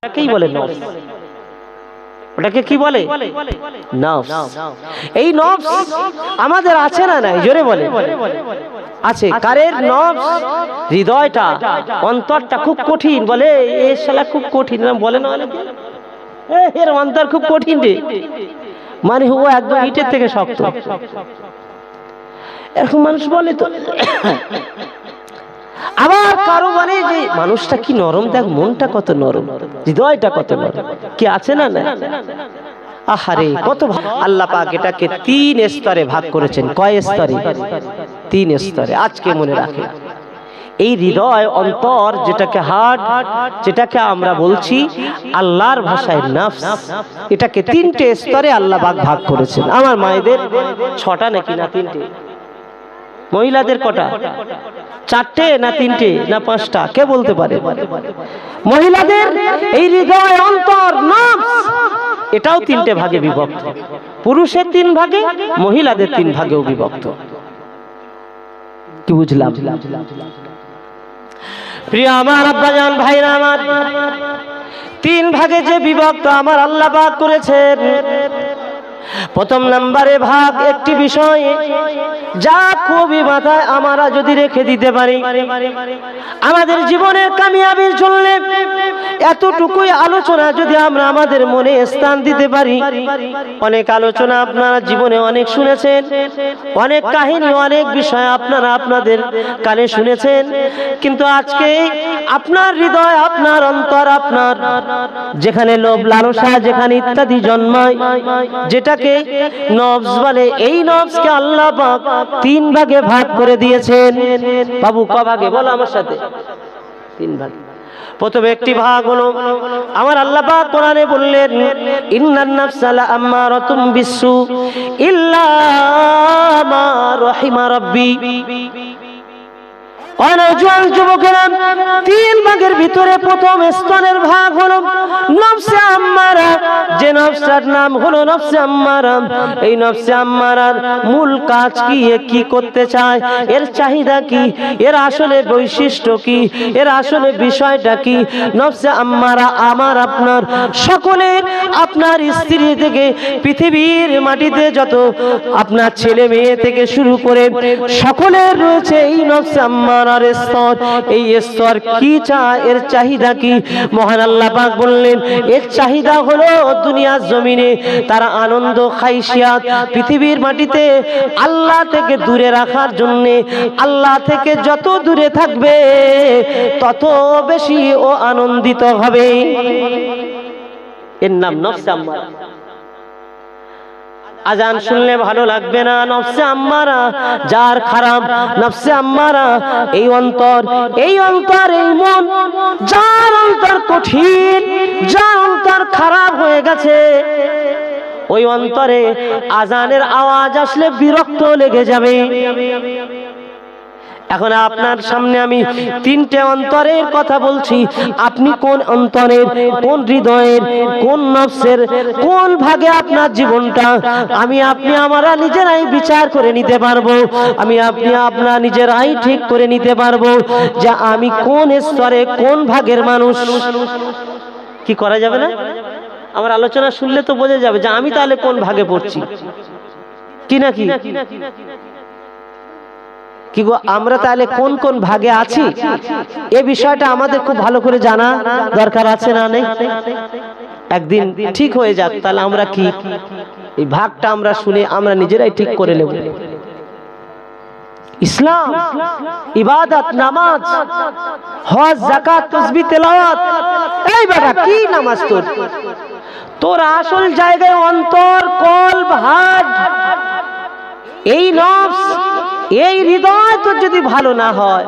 ওটাকেই বলে নফস। ওটাকে কি বলে? নফস। এই নফস আমাদের আছে না নাই? জোরে বলে। আছে। কারের নফস? হৃদয়টা, অন্তরটা খুব কঠিন। বলে এ শালা খুব কঠিন বলে না অনেকে, এর অন্তর খুব কঠিন রে, মানে ও একদম ইটের থেকে শক্ত, এরকম মানুষ বলে তো। আবার কারো মানে যে মানুষটা কি নরম, দেখ মনটা কত নরম, হৃদয়টা কত নরম, কি আছে না না? আহারে কত আল্লাহ পাক এটাকে 3 স্তরে ভাগ করেছেন। কয় স্তরে? 3 স্তরে। আজকে মনে রাখে এই হৃদয়, অন্তর, যেটাকে হার্ট, যেটাকে আমরা বলছি আল্লাহর ভাষায় নফস, এটাকে 3টে স্তরে আল্লাহ পাক ভাগ করেছেন। আমার মায়েদের 6টা নাকি না 3টে? মহিলাদের কটা? 4টে না 3টে না 5টা? কে বলতে পারে? মহিলাদের এই হৃদয়, অন্তর, নফস, এটাও 3টে ভাগে বিভক্ত। পুরুষের 3 ভাগে, মহিলাদের 3 ভাগেও বিভক্ত। কি বুঝলাম? প্রিয় আমার আব্বাজান ভাইরা আমার, 3 ভাগে যে বিভক্ত আমার আল্লাহ পাক করেছেন, প্রথম নম্বরে ভাগ একটি বিষয় যা খুবই মাথায় আমরা যদি রেখে দিতে পারি, আমাদের জীবনের কামিয়াবির জন্য এতটুকুই আলোচনা যদি আমরা আমাদের মনে স্থান দিতে পারি। অনেক আলোচনা আপনারা জীবনে অনেক শুনেছেন, অনেক কাহিনী, অনেক বিষয় আপনারা আপনাদের কানে শুনেছেন, কিন্তু আজকে আপনার হৃদয়, আপনার অন্তর, আপনার যেখানে লোভ লালসা যেখানে ইত্যাদি জন্মায়, যেটাকে নফস বলে, এই নফসকে আল্লাহ পাক 3 ভাগে ভাগ করে দিয়েছেন। বাবু ক ভাগে বলো আমার সাথে? 3 ভাগে। প্রথম একটি ভাগ হলো আমার আল্লাহ পাক কোরআনে বললেন, ইন্নান নাফসা লাআম্মারাতুম বিসসু ইল্লা মা রাহিমা রাব্বি। অনজল যুবকেরা, 3 ভাগের ভিতরে প্রথম স্তরের ভাগ হলো নফসে আম্মারা, যে নফসের নাম হলো নফসে আম্মারা। এই নফসে আম্মারার মূল কাজ কি, কি করতে চায়, এর চাহিদা কি, এর আসলে বৈশিষ্ট্য কি, এর আসলে বিষয়টা কি? নফসে আম্মারা আমার আপনার সকলের, আপনার স্ত্রী থেকে পৃথিবীর মাটিতে যত আপনার ছেলে মেয়ে থেকে শুরু করে সকলের রয়েছে এই নফসে আম্মারা স্তর। এই স্তর কি চায়, এর চাহিদা কি? মহান আল্লাহ পাক বললেন, এর চাহিদা হলো দুনিয়ার জমিনে তারা আনন্দ খাইশিয়াত, পৃথিবীর মাটিতে আল্লাহ থেকে দূরে রাখার জন্য, আল্লাহ থেকে যত দূরে থাকবে তত বেশি ও আনন্দিত হবে। এর নাম নফসে আম্মারা। আজান শুনলে ভালো লাগবে না, নফসে আম্মারা যার খারাপ, নফসে আম্মারা এই অন্তর, এই অন্তর, এই মন, যার অন্তর কঠিন, যার অন্তর খারাপ হয়ে গেছে, ওই অন্তরে আজানের আওয়াজ আসলে বিরক্ত লেগে যাবে। এখন আপনার সামনে আমি 3টে অন্তরের কথা বলছি, আপনি কোন অন্তরের, কোন হৃদয়ের, কোন নফসের, কোন ভাগে আপনার জীবনটা, আমি আপনি আমরা নিজেরাই বিচার করে নিতে পারবো। আমি আপনি আপনারা নিজেরাই ঠিক করে নিতে পারবো যে আমি কোন স্তরে, কোন ভাগের মানুষ। কি করা যাবে না? আমার আলোচনা শুনলে তো বোঝা যাবে যে আমি তাহলে কোন ভাগে পড়ছি, কি নাকি? কি গো, আমরা তাহলে কোন কোন ভাগে আছি, এই বিষয়টা আমাদের খুব ভালো করে জানা দরকার আছে না নেই? একদিন ঠিক হয়ে যাক, তাহলে আমরা কি এই ভাগটা আমরা শুনে আমরা নিজেরাই ঠিক করে নেব। ইসলাম, ইবাদত, নামাজ, হজ, যাকাত, তাসবিহ, তেলাওয়াত, এই বেটা কি নামাজ তোর? তোর আসল জায়গায় অন্তর, কলব, হার্ট, এই নফস, এই হৃদয় তোর যদি ভালো না হয়,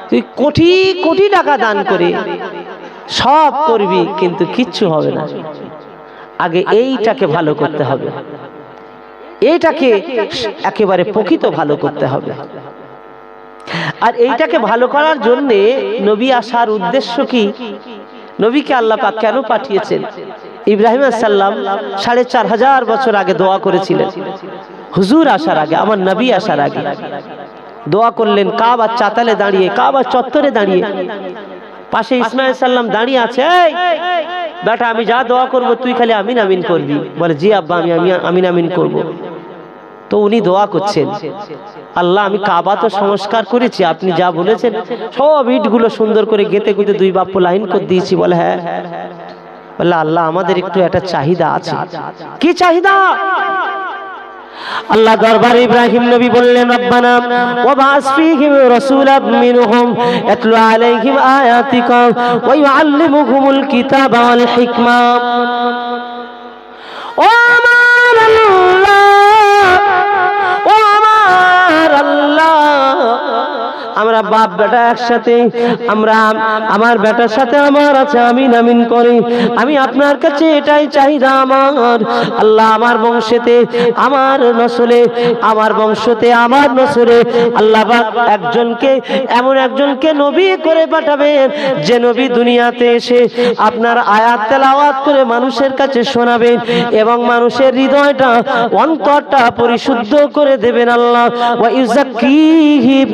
তুই কোটি কোটি টাকা দান করে সব করবি কিন্তু কিচ্ছু হবে না। আগে এইটাকে ভালো করতে হবে, এইটাকে একেবারে প্রকৃত ভালো করতে হবে। আর এইটাকে ভালো করার জন্য নবী আসার উদ্দেশ্য কি? নবীকে আল্লাহ পাক কেন পাঠিয়েছেন? ইব্রাহিম আলাইহিস সালাম 4500 বছর আগে দোয়া করেছিলেন। হুজুর আসার আগে, আমার নবী আসার আগে দোয়া করলেন কাবার চাতালে দাঁড়িয়ে, কাবার চত্বরে দাঁড়িয়ে। পাশে ইসমাঈল সাল্লাম দাঁড়িয়ে আছে, বেটা আমি যা দোয়া করব তুই খালি আমিন আমিন করবি। বলে জি আব্বা আমি আমিন আমিন করব। তো উনি দোয়া করছেন, আল্লাহ আমি কাবা তো সংস্কার করেছি, আপনি যা বলেছেন সব ইটগুলো সুন্দর করে গেঁথে গুঁতে 2 বাপ্পো লাইন করে দিয়েছি। বলে হ্যাঁ। বলে আল্লাহ আমাদের একটু একটা চাহিদা আছে। কি চাহিদা? আল্লাহ দরবারে ইব্রাহিম নবী বললেন, রব্বানা ওয়াবাস ফীহিম রাসূলাম মিনহুম ইয়াতলু আলাইহিম আয়াতিকা ওয়া ইউআল্লিমুহুমুল কিতাবা ওয়াল হিকমা। ও আমার আল্লাহ, আমরা বাপ বেটা একসাথে, আমরা আমার বেটার সাথে আমার আছে আমিন আমিন করি। আমি আপনার কাছে এটাই চাহিদা আমার আল্লাহ, আমার বংশেতে আমার নসলে, আমার বংশতে আমার নসলে আল্লাহ পাক একজনকে, এমন একজনকে নবী করে পাঠাবেন যে নবী দুনিয়াতে এসে আপনার আয়াত তেলাওয়াত করে মানুষের কাছে শোনাবেন এবং মানুষের হৃদয়টা অন্তরটা পরিশুদ্ধ করে দেবেন আল্লাহ। ওয়া ইউযাক্কিহিম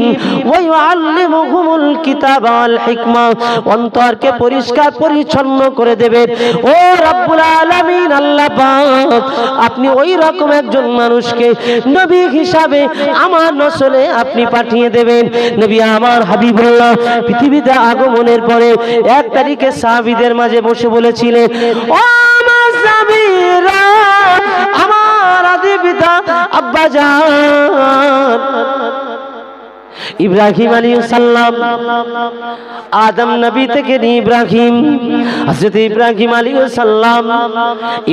ওয়া ইউআল্লিমুহুমুল কিতাবা ওয়াল হিকমা, অন্তরকে পরিষ্কার পরিচ্ছন্ন করে দেবেন। ও রব্বুল আলামিন আল্লাহ পাক আপনি ওই রকম একজন মানুষকে নবী হিসাবে আমার নসলে আপনি পাঠিয়ে দেবেন। নবী আমার হাবিবুল্লাহ পৃথিবীতে আগমনের পরে 1 তারিখে সাহাবীদের মাঝে বসে বলেছিলেন, ও আমার সাহাবীরা, আমার আদি পিতা আব্বা জান ইব্রাহিম আলাইহিস সালাম, আদম নবী থেকে ইব্রাহিম, হযরত ইব্রাহিম আলাইহিস সালাম,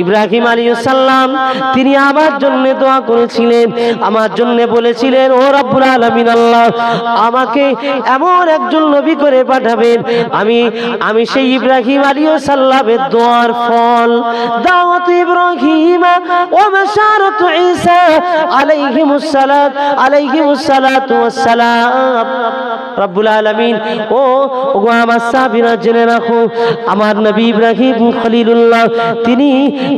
ইব্রাহিম আলাইহিস সালাম তিনি আমার জন্য দোয়া করেছিলেন, আমার জন্য বলেছিলেন ও রব্বুল আলামিন আল্লাহ আমাকে এমন একজন নবী করে পাঠাবেন আমি সেই ইব্রাহিম আলাইহিস সালামের দোয়ার ফল দাওয়াত ইব্রাহিম ওয়া বাশারাতু ঈসা আলাইহিমুস সালাতু ওয়াস সালাম। রব্বুল আলামিন ও আমার সাহাবীরা জেনে রাখো, আমার নবী ইব্রাহিম খলিলুল্লাহ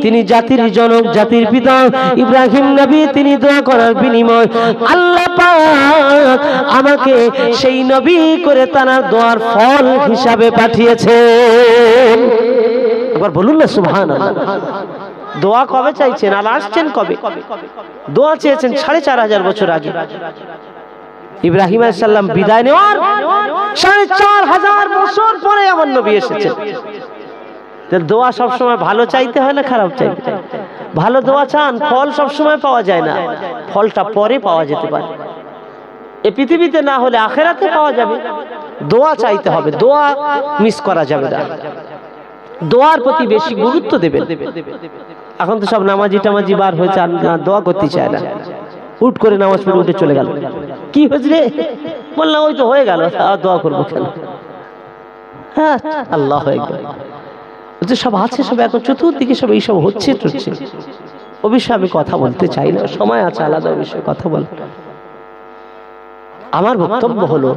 তিনি জাতির জনক, জাতির পিতা ইব্রাহিম নবী, তিনি দোয়া করার বিনিময় আল্লাহ পাক আমাকে সেই নবী করে তার দোয়ার ফল হিসাবে পাঠিয়েছেন। একবার বলুন না সুবহানাল্লাহ। দোয়া কবে চাইছেন আর আসছেন কবে? দোয়া চেয়েছেন 4500 বছর আগে। ইব্রাহিম আলাইহিস সালাম বিদায় নেওয়ার 4500 বছর পরে আমার নবী এসেছেন। দোয়া সব সময় ভালো চাইতে হয় না খারাপ চাইতে? ভালো দোয়া চান, ফল সব সময় পাওয়া যায় না, ফলটা পরে পাওয়া যেতে পারে। এই পৃথিবীতে না হলে আখিরাতে পাওয়া যাবে। দোয়া চাইতে হবে, দোয়া মিস করা যাবে না। দোয়ার প্রতি বেশি গুরুত্ব দেবেন। এখন তো সব নামাজি টামাজি বার হয়েছে, আর দোয়া করতে চায় না, হুট করে নামাজ পড়ে উঠে চলে গেল। কি হয়েছে রে? বললাম ওই তো হয়ে গেল, আর দোয়া করবো কেন? হ্যাঁ আল্লাহ সব আছে, সব এখন চতুর্দিকে সব এইসব হচ্ছে। ও বিষয়ে আমি কথা বলতে চাই না, সময় আছে আলাদা বিষয়ে কথা বল। আমার বক্তব্য হলো,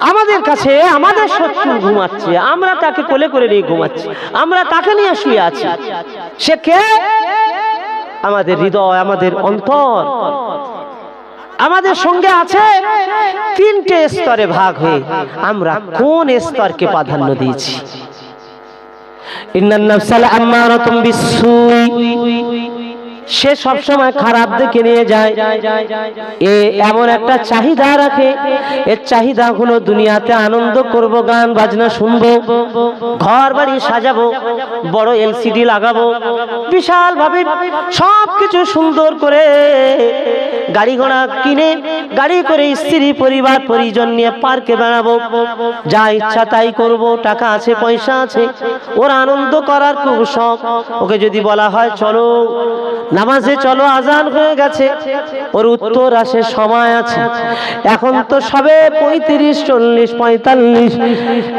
আমাদের কাছে আমাদের শত্রু ঘুমাচ্ছে, আমরা তাকে কোলে করে নিয়ে ঘুমাচ্ছি, আমরা তাকে নিয়ে শুয়ে আছি। সে কে? আমাদের হৃদয়, আমাদের অন্তর আমাদের সঙ্গে আছে। 3টে স্তরে ভাগ হয়ে আমরা কোন স্তরকে প্রাধান্য দিয়েছি? ইন্নান নাফসাল আম্মারাতুম বিসসুই, সে সব সময় খারাপ দিকে নিয়ে যায়। এ এমন একটা চাহিদা রাখে, এর চাহিদা হলো দুনিয়াতে আনন্দ করব, গান বাজনা শুনবো, ঘর বাড়ি সাজাবো, বড় এলসিডি লাগাবো, বিশাল ভাবে সবকিছু সুন্দর করে গাড়ি ঘোড়া কিনে গাড়ি করে স্ত্রী পরিবার পরিজন নিয়ে পার্কে বেড়াবো, যা ইচ্ছা তাই করব, টাকা আছে পয়সা আছে, ওর আনন্দ করার খুব শখ। ওকে যদি বলা হয় চলো নামাজে চলো, আজান হয়ে গেছে, ওর উত্তর আসে সময় আছে, এখন তো সবে 35, 40, 45,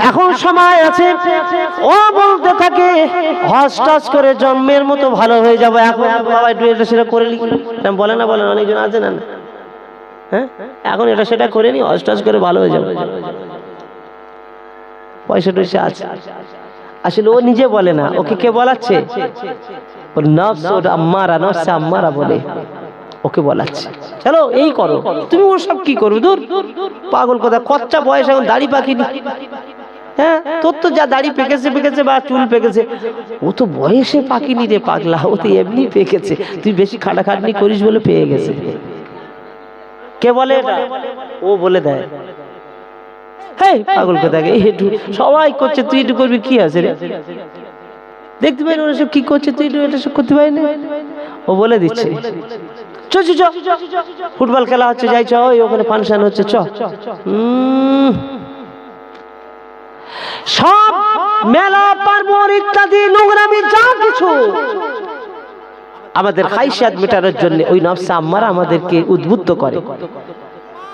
এখন সময় আছে। ও বলতে থাকে হজ টজ করে জন্মের মতো ভালো হয়ে যাবো, এখন বাবা একটু এটা সেটা করে নি, বলে না বলেন অনেকজন আছে না, হ্যাঁ এখন এটা সেটা করে নি, হজ টজ করে ভালো হয়ে যাবো, পয়সা টয়সা আছে। আসলে ও নিজে বলে না, ওকে কে বলাচ্ছে? ওর নফস, ওর আম্মারা, নফসে আম্মারা বলে ওকে বলাচ্ছে চলো এই করো। তুমি ওর সব কি করবে? দূর পাগল কথা, কচ্চা বয়স, এখন দাড়ি পাকিনি, হ্যাঁ, তোর তো যা দাড়ি পেকেছে বা চুল পেকেছে, ও তো বয়সে পাকিনি রে পাগলা, ও তো এমনি পেকেছে, তুই বেশি খাটাখাটনি করিস বলে পেয়ে গেছে। কে বলে এটা? ও বলে দেয়। হ্যাঁ, পাগল কোথাকে, একটু সবাই করছে তুই একটু করবি, কি আছে রে? দেখতে পাই ওরা সব কি করছে, তুই একটু এটা সব করতে পারি না। ও বলে দিচ্ছে, চ চ চ, ফুটবল খেলা হচ্ছে, যাই চ, ওখানে ফাংশন হচ্ছে, চ। সব মেলা পার্বণ ইত্যাদি নোংরামি যা কিছু আমাদের খাইশাত মেটানোর জন্য ওই নফসে আম্মারা আমাদেরকে উদ্বুদ্ধ করে।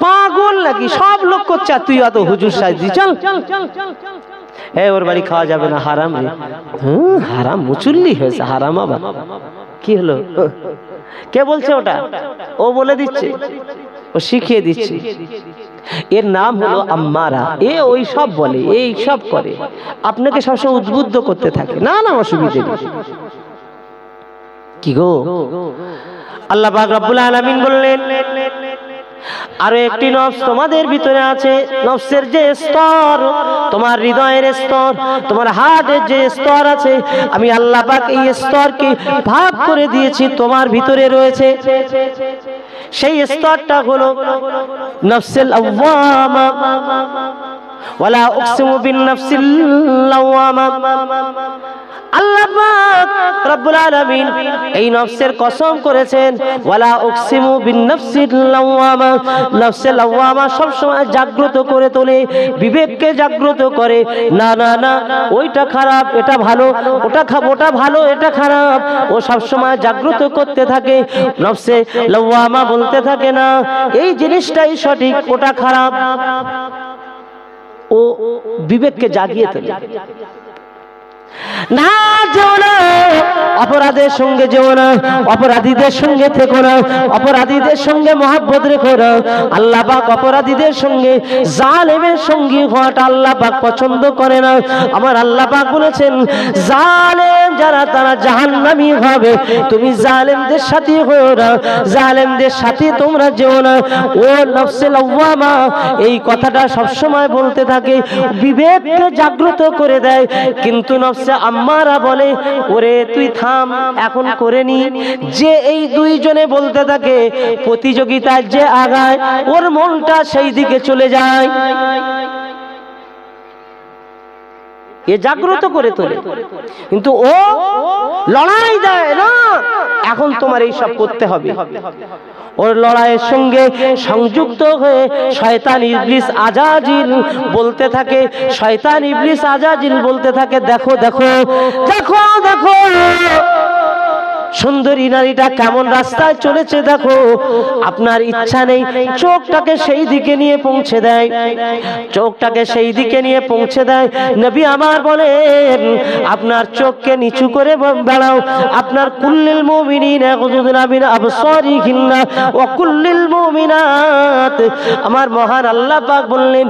পাগল নাকি, সব লোক করছে, তুই অত হুজুর সাজি, চল ওর বাড়ি খাওয়া যাবে না, হারাম রে। হারাম মুচুল্লি হয়েছে, হারাম আবার কি হলো? কে বলছে ওটা? ও বলে দিচ্ছে, ও শিখিয়ে দিচ্ছে। এর নাম হলো আম্মারা। এ ওই সব বলে, এই সব করে, আপনাকে সবসময় উদ্বুদ্ধ করতে থাকে। না না, অসুবিধা নেই। কি গো, আল্লাহ পাক রব্বুল আলামিন বললেন, আরো একটি নফস তোমাদের ভিতরে আছে। নফসের যে স্তর, তোমার হৃদয়ের স্তর, তোমার হার্টের যে স্তর আছে, আমি আল্লাহ পাক এই স্তরকে ভাগ করে দিয়েছি, তোমার ভিতরে রয়েছে। সেই স্তরটা হলো নফসুল আওয়ামা। ওয়ালা উকসিমু বিন নফসিল লাওয়ামা। আল্লাহ পাক রব্বুল আলামিন এই নফসের কসম করেছেন, ওয়ালা উকসিমু বিন নফসিল লাওয়ামা। নফসে লাওয়ামা সব সময় জাগ্রত করে তোলে, বিবেককে জাগ্রত করে। না না না, ওইটা খারাপ, এটা ভালো, ওটা ওটা ভালো, এটা খারাপ। ও সব সময় জাগ্রত করতে থাকে। নফসে লাওয়ামা বলতে থাকে না এই জিনিসটাই সঠিক, ওটা খারাপ। ও বিবেককে জাগিয়ে তোলে। না, যেও না, অপরাধের সঙ্গে যেও না, অপরাধীদের সঙ্গে থেকো না, অপরাধীদের সঙ্গে মহব্বত রেখো না। আল্লাহ পাক অপরাধীদের সঙ্গে, জালেমের সঙ্গী হওয়াটা আল্লাহ পাক পছন্দ করে না। আমার আল্লাহ পাক বলেছেন, জালেম যারা তারা জাহান্নামী হবে। তুমি জালেমদের সাথে হও না, জালেমদের সাথে তোমরা যেও না। ও নফসে লাওয়ামা এই কথাটা সবসময় বলতে থাকে, বিবেককে জাগ্রত করে দেয়। কিন্তু নফসে আম্মারা বলে, ওরে তুই থাম, এখন করে নি। যে এই দুইজনে বলতে থাকে, প্রতিযোগিতায় যে আগায় ওর মনটা সেই দিকে চলে যায়। এ জাগ্রত করে তোলে, কিন্তু ও লড়াই দেয় না, এখন তোমার এই সব করতে হবে। ওর লড়াইয়ের সঙ্গে সংযুক্ত হয়ে শয়তান ইবলিস আজাজিল বলতে থাকে, শয়তান ইবলিস আজাজিল বলতে থাকে, দেখো দেখো দেখো দেখো সুন্দরী নারীটা কেমন রাস্তায় চলেছে, দেখো। আপনার ইচ্ছা নেই, চোখটাকে সেই দিকে নিয়ে পৌঁছে দেয়, চোখটাকে সেই দিকে নিয়ে পৌঁছে দেয়। নবী আমার বলেন, আপনার চোখকে নিচু করে বেড়াও। আপনার কুল্লিল মুমিনিনা ইয়াগুযুযুনা মিন আবসারিহিন্না ওয়া কুল্লিল মুমিনাত। আমার মহান আল্লাহ পাক বললেন,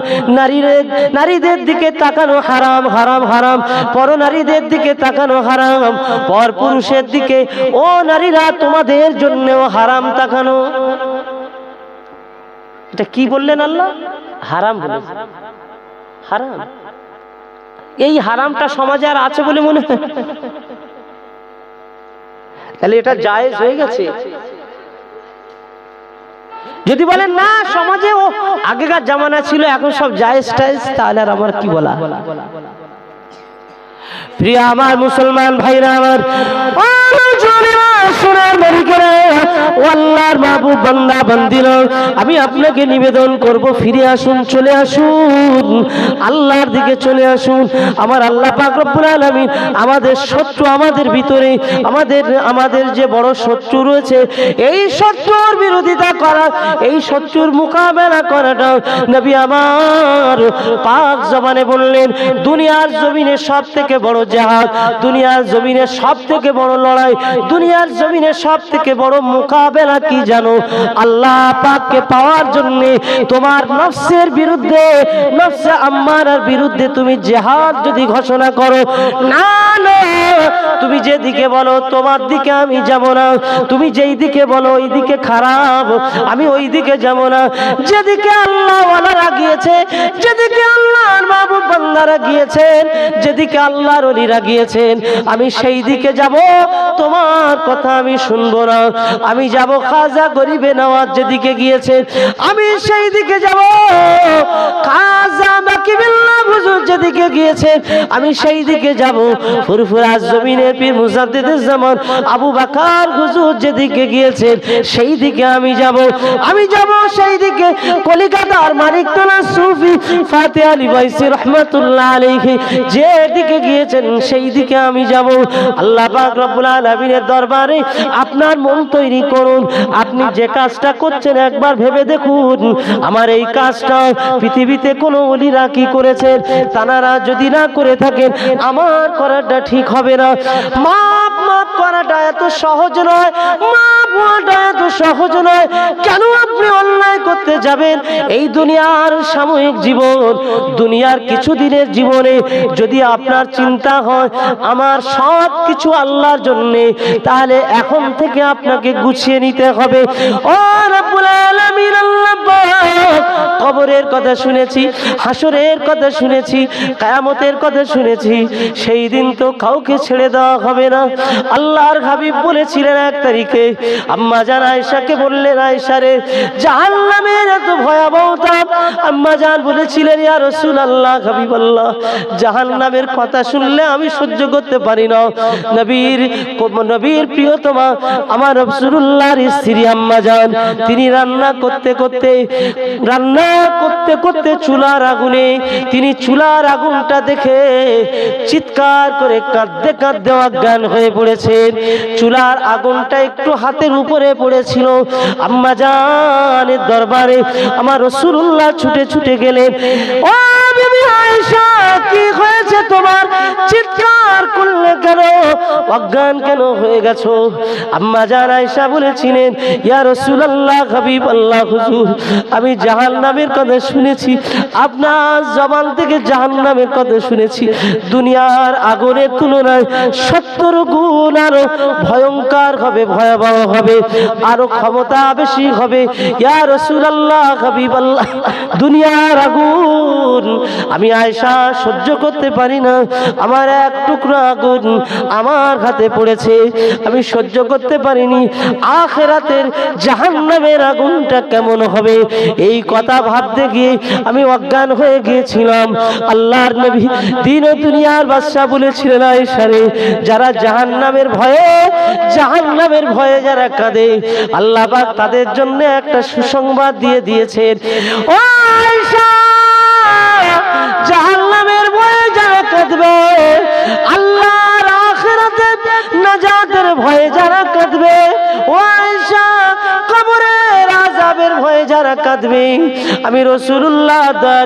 নারীদের দিকে তাকানো হারাম, হারাম, হারাম। পর নারীদের দিকে তাকানো হারাম, পর পুরুষের দিকে, ও নারীরা তোমাদের জন্যও হারাম তাকানো। এটা কি বললেন আল্লাহ? হারাম বলে, হারাম। এই হারামটা সমাজে আর আছে বলে মনে হয়? তাহলে এটা জায়েজ হয়ে গেছে। যদি বলেন না সমাজে ও আগেকার জামানা ছিল, এখন সব জায়েজ টায়েজ, তাহলে আর আমার কি বলা? প্রিয় আমার মুসলমান ভাইরা আমার, সোনার মালিকেরা, আল্লাহর মাহবুব বান্দা বান্দিরা, আমি আপনাকে নিবেদন করব, ফিরে আসুন, চলে আসুন, আল্লাহর দিকে চলে আসুন। আমার আল্লাহ পাক রব্বুল আলামিন আমাদের শত্রু, আমাদের ভিতরে আমাদের যে বড় শত্রু রয়েছে, এই শত্রুর বিরোধিতা করা, এই শত্রুর মোকাবেলা করাটা নবী আমার পাক জবানে বললেন, দুনিয়ার জমিনে সব থেকে বড় জিহাদ, দুনিয়ার জমিনে সব থেকে বড় লড়াই, দুনিয়ার জমিনে সব থেকে বড় মোকাবেলা কি জানো? আল্লাহ পাককে পাওয়ার জন্য তোমার নফসের বিরুদ্ধে, নফসে আম্মারার বিরুদ্ধে তুমি জিহাদ যদি ঘোষণা করো, না না, তুমি যেদিন যেদিকে বলো তোমার দিকে আমি যাব না, তুমি যেই দিকে বলো ওই দিকে খারাপ, আমি ওই দিকে যাব না। যেদিকে আল্লাহ ওয়ালারা গিয়েছে, যেদিকে আল্লাহর মাহবুব বান্দারা গিয়েছেন, যেদিকে আল্লাহর ওলিরা গিয়েছেন, আমি সেই দিকে যাব। তোমার কথা আমি শুনবো না। আমি যাব খাজা গরিবে নওয়াজ যেদিকে গিয়েছেন, আমি সেই দিকে যাব। খাজা বাকিবিল্লাহ হুজুর যেদিকে গিয়েছেন, আমি সেই দিকে যাব। ফুরফুরা জমিনের পীর মুজাদ্দিদুজ জামান আবু বকর হুজুর যেদিকে গিয়েছেন, সেই দিকে আমি যাব। আমি যাব সেই দিকে কলিকাতার মানিকতলা সুফি ফাতে আলী বাইসি রহমাতুল্লাহ আলাইহি যেদিকে গিয়েছেন, সেই দিকে আমি যাব। আল্লাহ পাক রব্বুল আলামিনের দরবারে আপনার মন তৈরি করুন। আপনি যে কাজটা করছেন একবার ভেবে দেখুন, আমার এই কাজটা পৃথিবীতে কোনো ওলিরা কি করেছেন? তানারা যদি না করে থাকেন, আমার করাটা ঠিক হবে না। মাপ করাটা এত সহজ নয়, মাপ হওয়াটা এত সহজ নয়। কেন আপনি অন্যায় করতে যাবেন? এই দুনিয়ার সাময়িক জীবন, দুনিয়ার কিছু দিনের জীবনে যদি আপনার চিন্তা হয় আমার সব কিছু আল্লাহর জন্যে, তাহলে এখন থেকে আপনাকে গুছিয়ে নিতে হবে। ও রব্বুল আলামিন, আল্লাহ পাক কবরের কথা শুনেছি, হাসরের কথা শুনেছি, কিয়ামতের কথা শুনেছি। সেই দিন তো কাউকে ছেড়ে দেওয়া হবে না। আল্লাহর হাবিব বলেছিলেন 1 তারিখে, আম্মা জান আয়েশাকে বললেন, আয়েশা রে, জাহান্নামের এত ভয়াবহতা। আম্মা জান বলেছিলেন, ইয়া রাসূলুল্লাহ, হাবিবাল্লাহ, জাহান্নামের কথা শুনলে আমি সহ্য করতে পারি না। নবীর প্রিয়তমা আমার রাসূলুল্লাহর স্ত্রী আম্মা জান, তিনি রান্না করতে চুলার আগুনে, তিনি চুলার আগুনটা দেখে চিৎকার করে কাঁদতে কাঁদতে অজ্ঞান হয়ে পড়েছেন। চুলার আগুনটা একটু হাতের উপরে পড়েছিল। আম্মা জানের দরবারে আমার রাসূলুল্লাহ ছুটে ছুটে গেলেন। ও বিবি আয়েশা, কি হয়েছে তোমার? চিৎকার করলে কেন? অজ্ঞান কেন হয়ে গেছো? আম্মা জান আয়েশা বলেছিলেন, ইয়া রাসূলুল্লাহ, হাবিবাল্লাহ হুজুর, আমি জাহান্নামের কথা শুনেছি, আপনার জবান থেকে জাহান্নামের কথা শুনেছি। দুনিয়ার আগুনের তুলনায় 70 গুণ আরো ভয়ঙ্কর হবে, ভয়াবহ হবে, আরো ক্ষমতা বেশি হবে। ইয়া রাসূলুল্লাহ, হাবিবাল্লাহ, দুনিয়ার আগুন আমি আয়েশা সহ্য করতে পারি না। আমার এক টুকরা আগুন আমার হাতে পড়েছে, আমি সহ্য করতে পারিনি। আখিরাতের জাহান্নামের আগুনটা কেমন হবে, এই কথা ভাবতে গিয়ে আমি অজ্ঞান হয়ে গিয়েছিলাম। আল্লাহর নবী দিন ও দুনিয়ার বাদশা বলেছিলেন, আয়েশা রে, যারা জাহান্নামের ভয়ে যারা কাঁদে, আল্লাহ পাক তাদের জন্য একটা সুসংবাদ দিয়ে দিয়েছেন। ও আয়েশা, জাহান্নামের ভয়ে যারা কাঁদবে, আল্লাহর আখিরাতে নাজাতের ভয়ে যারা কাঁদবে, ও আয়েশা, কবরের আযাবের ভয়ে যারা কাঁদবে, আমি রাসূলুল্লাহ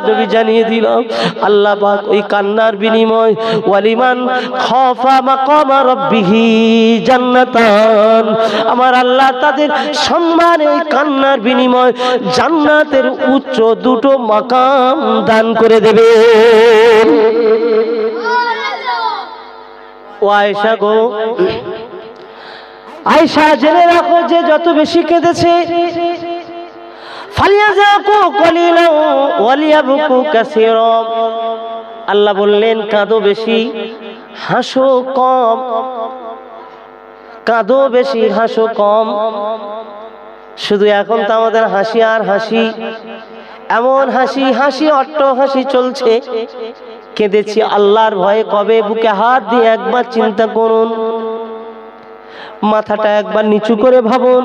নবী জানিয়ে দিলাম, আল্লাহ পাক ওই কান্নার বিনিময় ওয়ালিমান খাফা মাকামা রাব্বিহি জান্নাতান, আমার আল্লাহ তাদের সম্মানে ওই কান্নার বিনিময় জান্নাতের উচ্চ 2টো মাকাম দান করে দেবে। ও আয়েশা গো, আয়েশা জেনে রাখো, যে যত বেশি কেঁদেছে, ফালিয়াযাকু কলিলা ওয়ালিয়াবকু কাসীরা, আল্লাহ বললেন কাঁদো বেশি, হাসো কম। কাঁদো বেশি, হাসো কম। শুধু এখন তো আমাদের হাসি আর হাসি, এমন হাসি অট্ট হাসি চলছে। কেঁদেছি আল্লাহর ভয়ে কবে? বুকে হাত দিয়ে একবার চিন্তা করুন, মাথাটা একবার নিচু করে ভাবুন,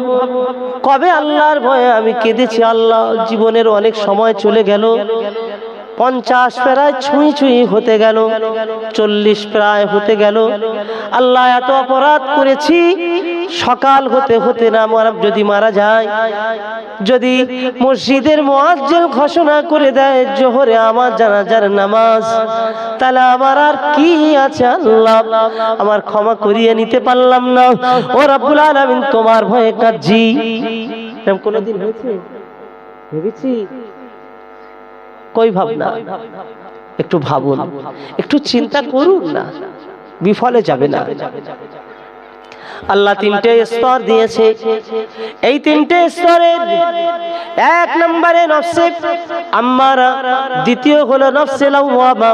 কবে আল্লাহর ভয়ে আমি কেঁদেছি? আল্লাহ, জীবনের অনেক সময় চলে গেল, 50 প্রায় ছুঁই হতে গেল, 40 প্রায় হতে গেল। আল্লাহ, এত অপরাধ করেছি, সকাল হতে হতে না যদি মারা যায়, যদি মসজিদের মুয়াজ্জিন ঘোষণা করে দেয় জোহরে আমার জানাজার নামাজ, তাহলে আমার আর কি আছে? আল্লাহ, আমার ক্ষমা করিয়ে নিতে পারলাম না। ও রব্বুল আলামিন, তোমার ভয়ে কাঁদছি। এরকম কোনদিন হয়েছে? ভেবেছি? কই ভাবনা? একটু ভাবুন, একটু চিন্তা করুন না, বিফলে যাবে না। আল্লাহ তিনটে স্তর দিয়েছে। এই তিনটে স্তরের এক নম্বরে নফসে আম্মারা, দ্বিতীয় হলো নফসে লাওয়ামা,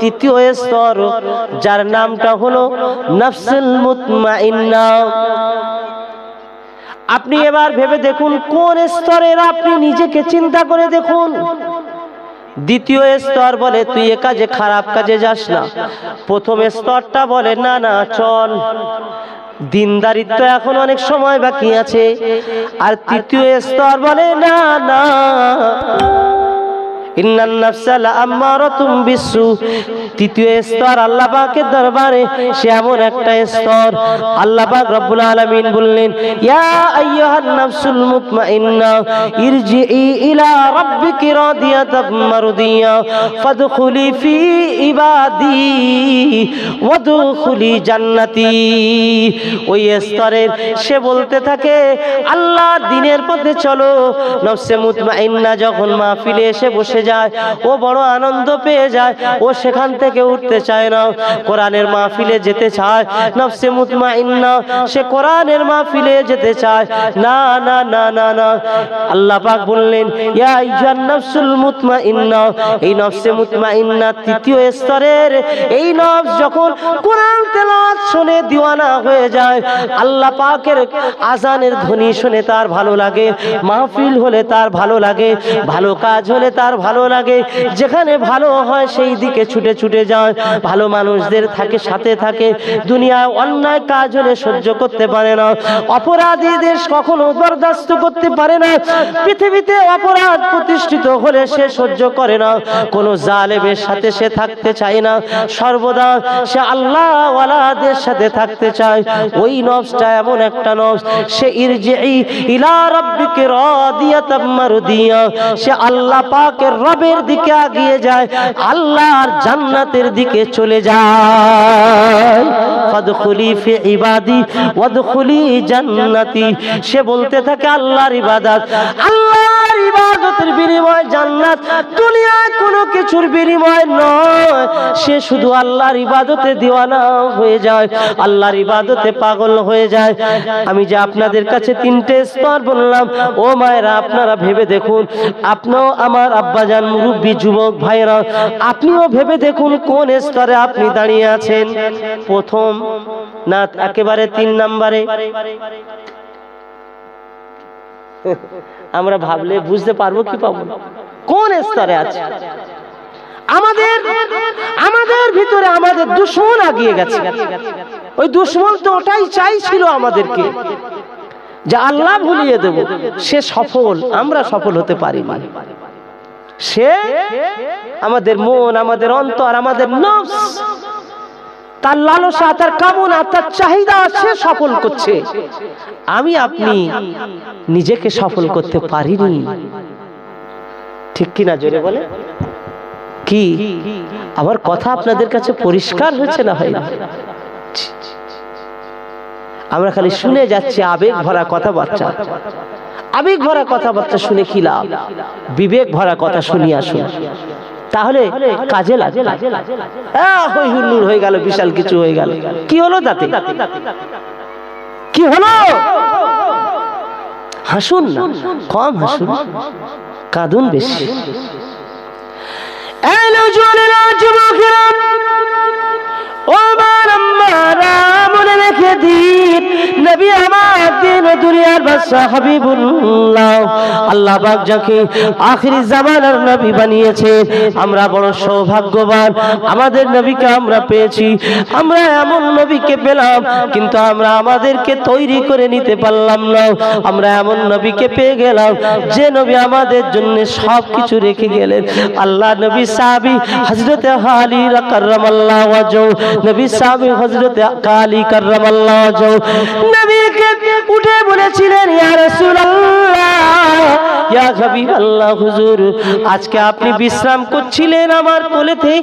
তৃতীয় স্তর যার নামটা হলো নফসুল মুতমাইন্না। আপনি এবার ভেবে দেখুন কোন স্তরের, আপনি নিজেকে চিন্তা করে দেখুন। দ্বিতীয় স্তর বলে তুই এ কাজে, খারাপ কাজে যাস না। প্রথম স্তরটা বলে না না চল, দিনদারিত্ব এখন অনেক সময় বাকি আছে। আর তৃতীয় স্তর বলে না না, ইন্নান নাফসা লাআম্মারাতুম বিসসু। তৃতীয় স্তর আল্লাহ পাকের দরবারে সে এমন একটা স্তর, আল্লাহ পাক রব্বুল আলামিন বললেন ইয়া আইয়ুহান নাফসুল মুতমাইন্না ইরজিই ইলা রাব্বিকি রাদিয়াতাম মারদিয়া ফাদখুলি ফি ইবাদি ওয়াদখুলি জান্নাতি। ওই স্তরের সে বলতে থাকে আল্লাহ দিনের পথে চলো। নফসে মুতমাইন্না যখন মাহফিলে এসে বসে যায়, ও বড় আনন্দ পেয়ে যায়, ও সেখান থেকে উঠতে চায় না, কোরআনের মাহফিলে যেতে চায়। নফসে মুতমাইন্না সে কোরআনের মাহফিলে যেতে চায় না না না না না। আল্লাহ পাক বললেন ইয়া আইয়ুহান নাফসুল মুতমাইন্না, এই নফসে মুতমাইন্না তৃতীয় স্তরের এই নফস যখন কোরআন তেলাওয়াত শুনে দিওয়ানা হয়ে যায়, আল্লাহ পাকের আজানের ধ্বনি শুনে তার ভালো লাগে, মাহফিল হলে তার ভালো লাগে, ভালো কাজ হলে তার ভালো লাগে, যেখানে ভালো হয় সেই দিকে ছুটে ছুটে যায়, ভালো মানুষদের থাকে সাথে থাকে। দুনিয়ায় অন্যায় কাজ হলে সহ্য করতে পারে না, অপরাধীদের কখনো বরদাস্ত করতে পারে না। পৃথিবীতে অপরাধ প্রতিষ্ঠিত হলে সে সহ্য করে না, কোন জালেমের সাথে সে থাকতে চায় না, সর্বদা সে আল্লাহ ওয়ালাদের সাথে থাকতে চায়। ওই নফসটা এমন একটা নফস, সে ইরজিই ইলা রাব্বিকি রাদিয়াতাম মারদিয়া, সে আল্লাহ পাকের রবের দিকে এগিয়ে যায়, আল্লাহর জান্নাতের দিকে চলে যায়। ফাদখুলি ফি ইবাদি ওয়াদখুলি জান্নাতি। সে বলতে থাকে আল্লাহর ইবাদত, আল্লাহর ইবাদতের বিনিময়ে জান্নাত, দুনিয়ায় কোনো কিছুর বিনিময় নয়। সে শুধু আল্লাহর ইবাদতে দিওয়ানা হয়ে যায়, আল্লাহর ইবাদতে পাগল হয়ে যায়। আমি যে আপনাদের কাছে তিনটে স্তর বললাম, ও মায়েরা আপনারা ভেবে দেখুন, আপনিও আমার আব্বাজান মুরব্বী যুবক ভাইরা, আপনিও ভেবে দেখুন কোন স্তরে আপনি দাঁড়িয়ে আছেন, প্রথম না একেবারে 3 নম্বরে? আমরা ভাবলে বুঝতে পারবো কি পাবো, কোন স্তরে আছে? আমাদের ভিতরে আমাদের দুশমন আগিয়ে গেছে। ওই দুশমন তো ওটাই চাইছিল আমাদেরকে যে আল্লাহ ভুলিয়ে দেব, সে সফল, আমরা সফল হতে পারিনি। সে আমাদের মন, আমাদের অন্তর, আমাদের নফস, তার লালসা, তার কামনা, তার চাহিদা সে সফল করছে। আমি আপনি নিজেকে সফল করতে পারিনি, ঠিক কিনা জোরে বলে? কি আমার কথা আপনাদের কাছে পরিষ্কার হচ্ছে না ভাই? আমরা খালি শুনে যাচ্ছি আবেগ ভরা কথাবার্তা। আবেগ ভরা কথাবার্তা শুনে কি লাভ? বিবেক ভরা কথা শুনিয়ে আসুন, তাহলে কাজে লাগে। হই হুল্লোড় হয়ে গেল, বিশাল কিছু হয়ে গেল, কি হলো তাতে? কি হলো? হাসুন না, কম হাসুন, কাঁদুন বেশি। মনে রেখে দিন, নবী আমার দিন ও দুনিয়ার বাদশা হাবিবুল্লাহ, আল্লাহ পাক যাকে আখিরি জামানার নবী বানিয়েছে, আমরা বড় সৌভাগ্যবান। আমাদের নবীকে আমরা পেয়েছি, আমরা এমন নবীকে পেলাম, কিন্তু আমরা আমাদেরকে তৈরি করে নিতে পারলাম না। আমরা এমন নবীকে পেয়ে গেলাম যে নবী আমাদের জন্য সব কিছু রেখে গেলেন। আল্লাহ নবী সাহাবী হযরত আলী কাররামাল্লাহু ওয়াজহু, নবী সাহাবী হযরত আলী কাররামাল্লাহু ওয়াজহু নবীকে উঠে বলেছিলেন ইয়া রাসূলুল্লাহ, ইয়া হাবিবাল্লাহ হুজুর, আজকে আপনি বিশ্রাম করছিলেন আমার কোলেতে,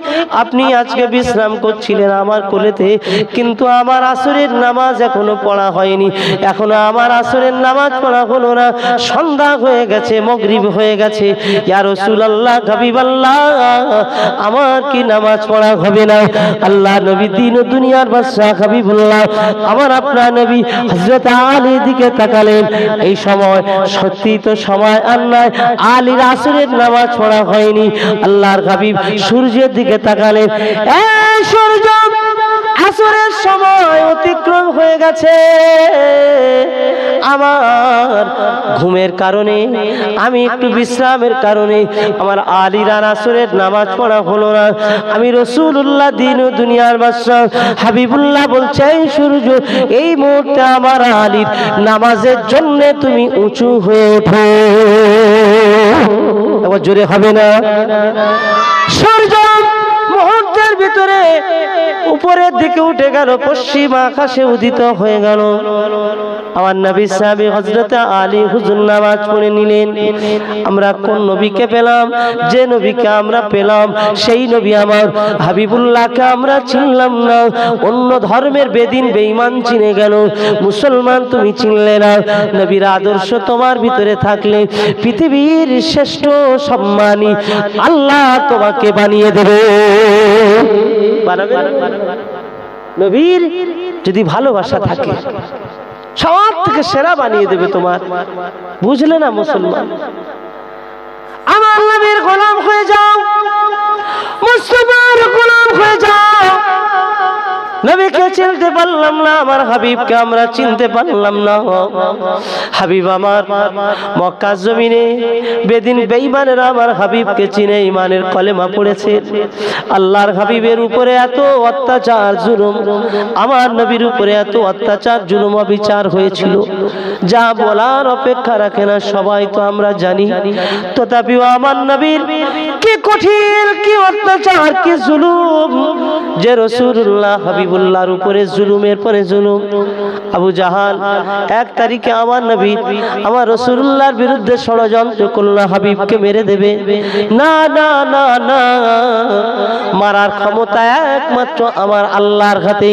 আপনি আজকে বিশ্রাম করছিলেন আমার কোলেতে, কিন্তু আমার আসরের নামাজ এখনো পড়া হয়নি, এখনো আমার আসরের নামাজ পড়া হলো না, সন্ধ্যা হয়ে গেছে, মাগরিব হয়ে গেছে। ইয়া রাসূলুল্লাহ, হাবিবাল্লাহ, আমার কি নামাজ পড়া হবে না? আল্লাহ নবী, দিন ও দুনিয়ার বাদশা হাবিবুল্লাহ, আমার আপনার নবী হযরত আলীর দিকে তাকালেন। এই সময় সত্যি তো সময় আর নাই, আলীর আসরের নামাজ পড়া হয়নি। আল্লাহর হাবিব সূর্যের দিকে তাকালেন, এই সূর্য, আসরের সময় অতিক্রম হয়ে গেছে, আমার ঘুমের কারণে, আমি একটু বিশ্রামের কারণে আমার আলীর আসরের নামাজ পড়া হলো না। আমি রাসূলুল্লাহ, দিন ও দুনিয়ার বাদশা হাবিবুল্লাহ বলছে, এই সূর্য, এই মুহূর্তে আমার আলীর নামাজের জন্য তুমি উঁচু হয়ে ওঠো। এবার জোরে হবে না? সূর্য মুহূর্তের ভিতরে উপরের দিকে উঠে গেল, পশ্চিম আকাশে উদিত হয়ে গেল। আমার নবী সাহাবী হযরত আলী হুজুর নামাজ পড়ে নিলেন। আমরা কোন নবীকে পেলাম? যে নবীকে আমরা পেলাম সেই নবী আমার হাবিবুল্লাহকে আমরা চিনলাম না। অন্য ধর্মের বেদিন বেঈমান চিনে গেল, মুসলমান তুমি চিনলে না। নবীর আদর্শ তোমার ভিতরে থাকলে পৃথিবীর শ্রেষ্ঠ সম্মানী আল্লাহ তোমাকে বানিয়ে দেবে। নবীর যদি ভালোবাসা থাকে, সব থেকে সেরা বানিয়ে দেবে তোমার। বুঝলে না মুসলমান? আমার নবীর গোলাম হয়ে যাও, মুস্তাফার গোলাম হয়ে যাও। নবীকে চিনতে পারলাম না, আমার হাবিবকে আমরা চিনতে পারলাম না। হাবিব আমার মক্কার জমিনে বেদিন বেঈমানেরা আমার হাবিবকে চিনে ঈমানের কলেমা পড়েছে। আল্লাহর হাবিবের উপরে এত অত্যাচার জুলুম, আমার নবীর উপরে এত অত্যাচার জুলুম অবিচার হয়েছিল, যা বলার অপেক্ষা রাখে না। সবাই তো আমরা জানি, তথাপিও আমার নবীর কি কঠিন, কি অত্যাচার, কি জুলুম, যে রাসূলুল্লাহ হাবিবুল্লাহর উপরে জুলুমের পরে জুলুম। আবু জাহাল 1 তারিখে আমার নবী আমার রাসূলুল্লাহর বিরুদ্ধে ষড়যন্ত্র করলো, হাবিবকে মেরে দেবে। না না না না, মারার ক্ষমতা একমাত্র আমার আল্লাহর হাতে।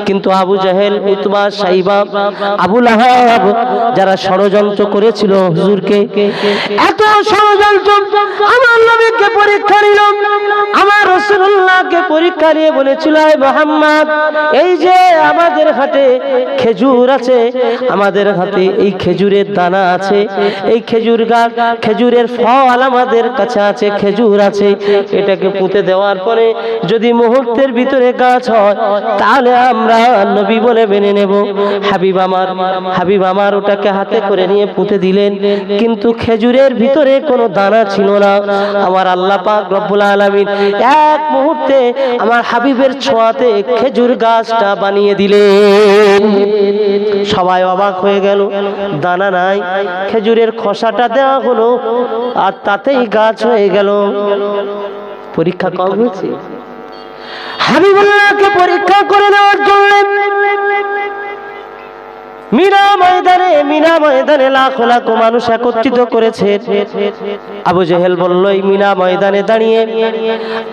কিন্তু আবু জাহেল, উতবা, সাইবা, আবু লাহাব, যারা ষড়যন্ত্র করেছিল হুজুরকে, এত ষড়যন্ত্র আমার নবীকে পরীক্ষা নিল, আমার রাসূলুল্লাহকে পরীক্ষা নিয়ে বলেছিল, মুহাম্মদ, এই যে আমাদের হাতে খেজুর আছে, আমাদের হাতে এই খেজুরের দানা আছে, এই খেজুর গাছ, খেজুরের ফল আমাদের কাছে আছে, খেজুর আছে, এটাকে পুঁতে দেওয়ার পরে যদি মুহূর্তের ভিতরে গাছ হয় তাহলে আমরা নবী বলে মেনে নেব। হাবিব আমার ওটাকে হাতে করে নিয়ে পুঁতে দিলেন, কিন্তু খেজুরের ভিতরে কোনো দানা ছিল না। আমার আল্লাহ পাক রব্বুল আলামিন এক মুহূর্তে আমার হাবিবের ছোঁয়াতে খেজুর গাছটা বানিয়ে দিলেন। সবাই অবাক হয়ে গেল, দানা নাই, খেজুরের খোসাটা দেওয়া হলো আর তাতেই গাছ হয়ে গেল। পরীক্ষা কম হয়েছে? হাবিবুল্লাহকে পরীক্ষা করে নেওয়ার জন্য মিনা ময়দানে লাখো লাখো মানুষ একত্রিত করেছে। আবু জেহেল বলল, এই মিনা ময়দানে দাঁড়িয়ে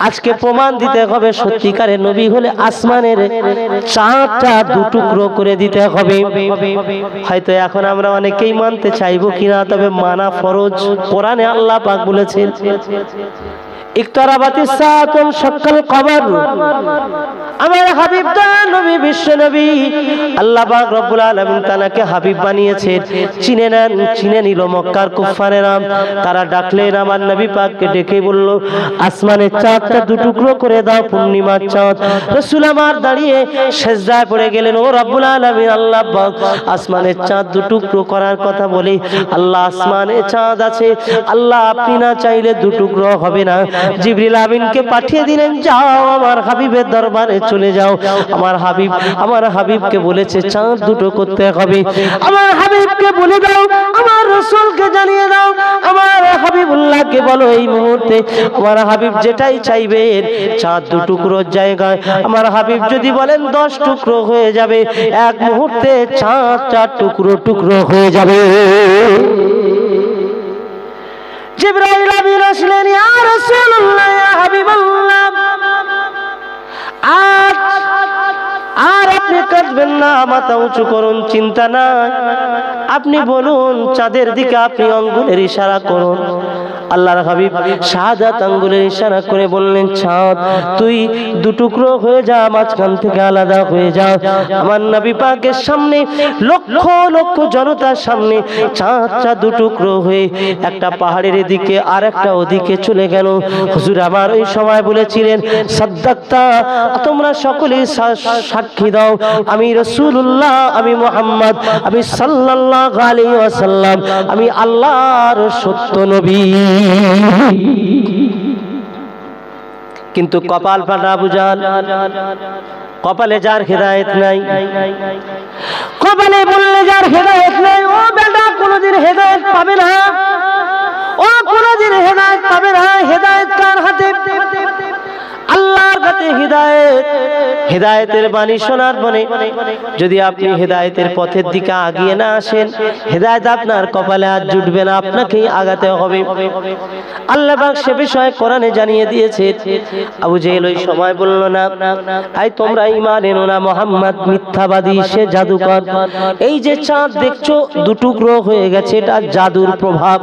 আজকে প্রমাণ দিতে হবে সত্যিকারের নবী হলে আসমানের চাঁদটা 2 টুকরো করে দিতে হবে। হয়তো এখন আমরা অনেকেই মানতে চাইবো কিনা, তবে মানা ফরজ। কোরআনে আল্লাহ পাক বলেছেন, ইকতারাবাতিস সাআতু শাক্কাল কমর। আমার হাবিব দয়াল নবী, বিশ্ব নবী, আল্লাহ পাক রব্বুল আলামিন তাকে হাবিব বানিয়েছেন। চিনে নিল মক্কার কুফারেরা। তারা ডাকলেন আমার নবী পাককে, ডেকে বলল, আসমানের চাঁদটা 2 টুকরো করে দাও, পূর্ণিমার চাঁদ। রাসূল আমার দাঁড়িয়ে সিজদায় পড়ে গেলেন, ও রব্বুল আলামিন, আল্লাহ পাক আসমানের চাঁদ 2 টুকরো করার কথা বলে, আল্লাহ আসমানে চাঁদ আছে, আল্লাহ আপনি না চাইলে 2 টুকরো হবে না। জিবরিল আমিনকে পাঠিয়ে দিলেন, যাও আমার হাবিবের দরবারে চলে যাও। আমার হাবিবকে বলেছে চাঁদ 2টো করতে হবে। আমার হাবিবকে বলে দাও, আমার রাসূলকে জানিয়ে দাও, আমার হাবিবুল্লাহকে বলো এই মুহূর্তে আমার হাবিব যেটাই চাইবেন চাঁদ 2 টুকরোর জায়গায় আমার হাবিব যদি বলেন 10 টুকরো হয়ে যাবে, এক মুহূর্তে চাঁদ 4 টুকরো হয়ে যাবে। জিবরাইল আমিন আসলেন, ইয়া রাসূলুল্লাহ, ইয়া হাবিবাল্লাহ, আর আপনি কাঁদবেন না, মাথা উঁচু করুন, চিন্তা নাই, আপনি বলুন চাঁদের দিকে আপনি আঙ্গুলের ইশারা করুন। আল্লাহর হাবিব শাহাদাত আঙ্গুলের ইশারা করে বললেন, চাঁদ তুই দুটুকরো হয়ে যা, মাঝখান থেকে আলাদা হয়ে যা। আমার নবী পাকের সামনে লক্ষ লক্ষ জনতার সামনে চাঁদটা দুটুকরো হয়ে একটা পাহাড়ের দিকে আর একটা ওদিকে চলে গেল। হুজুর আমার ওই সময় বলেছিলেন, সাদ্দাক্তা, তোমরা সকলেই সাক্ষী দাও, আমি রাসূলুল্লাহ, আমি মুহাম্মদ, আমি সাল্লাল্লাহু আলাইহি ওয়াসাল্লাম, আমি আল্লাহর সত্য নবী। কিন্তু কপাল ফাটা আবু জাহল, কপালে যার হেদায়েত নাই, কপালে বললে যার হেদায়েত নাই, ও বেটা কোনদিন হেদায়েত পাবে না, ও কোনদিন হেদায়েত পাবে না। হেদায়েত কার হাতে? আল্লাহর হাতে হেদায়েত। হেদায়েতের বাণী শোনার পরে যদি আপনি হেদায়েতের পথের দিকে আগিয়ে না আসেন, হেদায়েত আপনার কপালে আর জুটবে না, আপনাকেই আগাতে হবে। আল্লাহ পাক সে বিষয়ে কোরআনে জানিয়ে দিয়েছে। আবু জেহেল ওই সময় বলল, না আই তোমরা ঈমান এনো না, মুহাম্মদ মিথ্যাবাদী, সে জাদুকর। এই যে চাঁদ দেখছো দুটুকরো হয়ে গেছে, এটা জাদুর প্রভাব।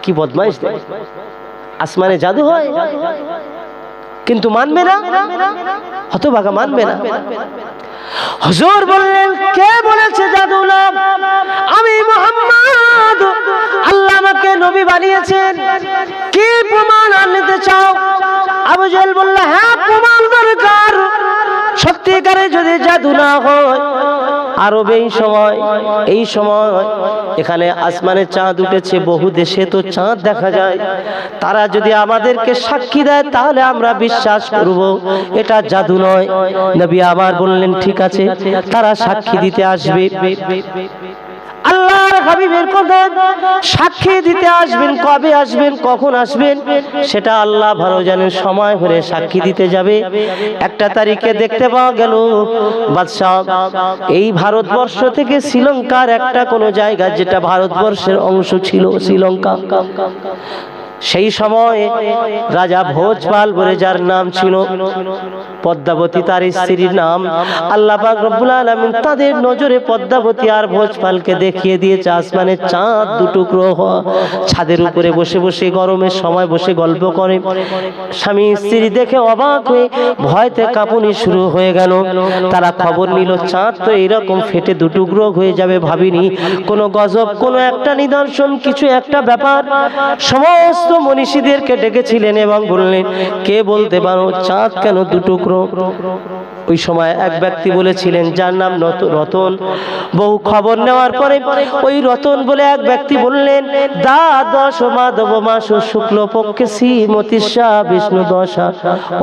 কি বদমাইশ, আসমানে জাদু হয়, কিন্তু মানবে না, হতভাগা মানবে না। হুজুর বললেন, কে বলেছে জাদু না? আমি মুহাম্মদ, আল্লাহ আমাকে নবী বানিয়েছেন, কি প্রমাণ আনতে চাও? আবু জেহেল বলল, হ্যাঁ প্রমাণ দরকার। সত্যিকারে যদি জাদু না হয়, আরবে এই সময় এখানে আসমানে চাঁদ উঠেছে, বহু দেশে তো চাঁদ দেখা যায়, তারা যদি আমাদেরকে সাক্ষী দেয় তাহলে আমরা বিশ্বাস করব, এটা জাদু নয়। নবী আবার বললেন, ঠিক আছে, তারা সাক্ষী দিতে আসবে। আল্লাহর হাবিবের কথা সাক্ষী দিতে আসবেন, কবে আসবেন, কখন আসবেন সেটা আল্লাহ ভালো জানেন। সময় হলে সাক্ষী দিতে যাবে। একটা তারিখে দেখতে পাওয়া গেল বাদশাহ এই ভারতবর্ষ থেকে শ্রীলঙ্কার একটা কোনো জায়গা, যেটা ভারতবর্ষের অংশ ছিল, শ্রীলঙ্কা, সেই সময় রাজা ভোজপাল বলে যার নাম ছিল, পদ্মাবতী তার স্ত্রীর নাম। আল্লাহ পাক রব্বুল আলামিন তাদের নজরে পদ্মাবতী আর ভোজপালকে দেখিয়ে দিয়েছে আসমানে চাঁদ দুটুকরো ছাদের উপরে বসে বসে গরমের সময় বসে গল্প করে। স্বামী স্ত্রী দেখে অবাক হয়ে ভয়তে কাঁপুনি শুরু হয়ে গেল। তারা খবর নিল, চাঁদ তো এইরকম ফেটে দুটুকরো হয়ে যাবে ভাবিনি, কোনো গজব, কোনো একটা নিদর্শন, কিছু একটা ব্যাপার। সমস্ত মনীষীদেরকে ডেকেছিলেন এবং বললেন, কে বলতে পারো চাঁদ কেন দুটুকরো? ওই সময় এক ব্যক্তি বলেছিলেন যার নাম রতন। বহু খবর নেওয়ার পরে ওই রতন বলে এক ব্যক্তি বললেন, দ্বাদশ মাধব মাস শুক্ল পক্ষে শ্রীমতীশা বিষ্ণু দশা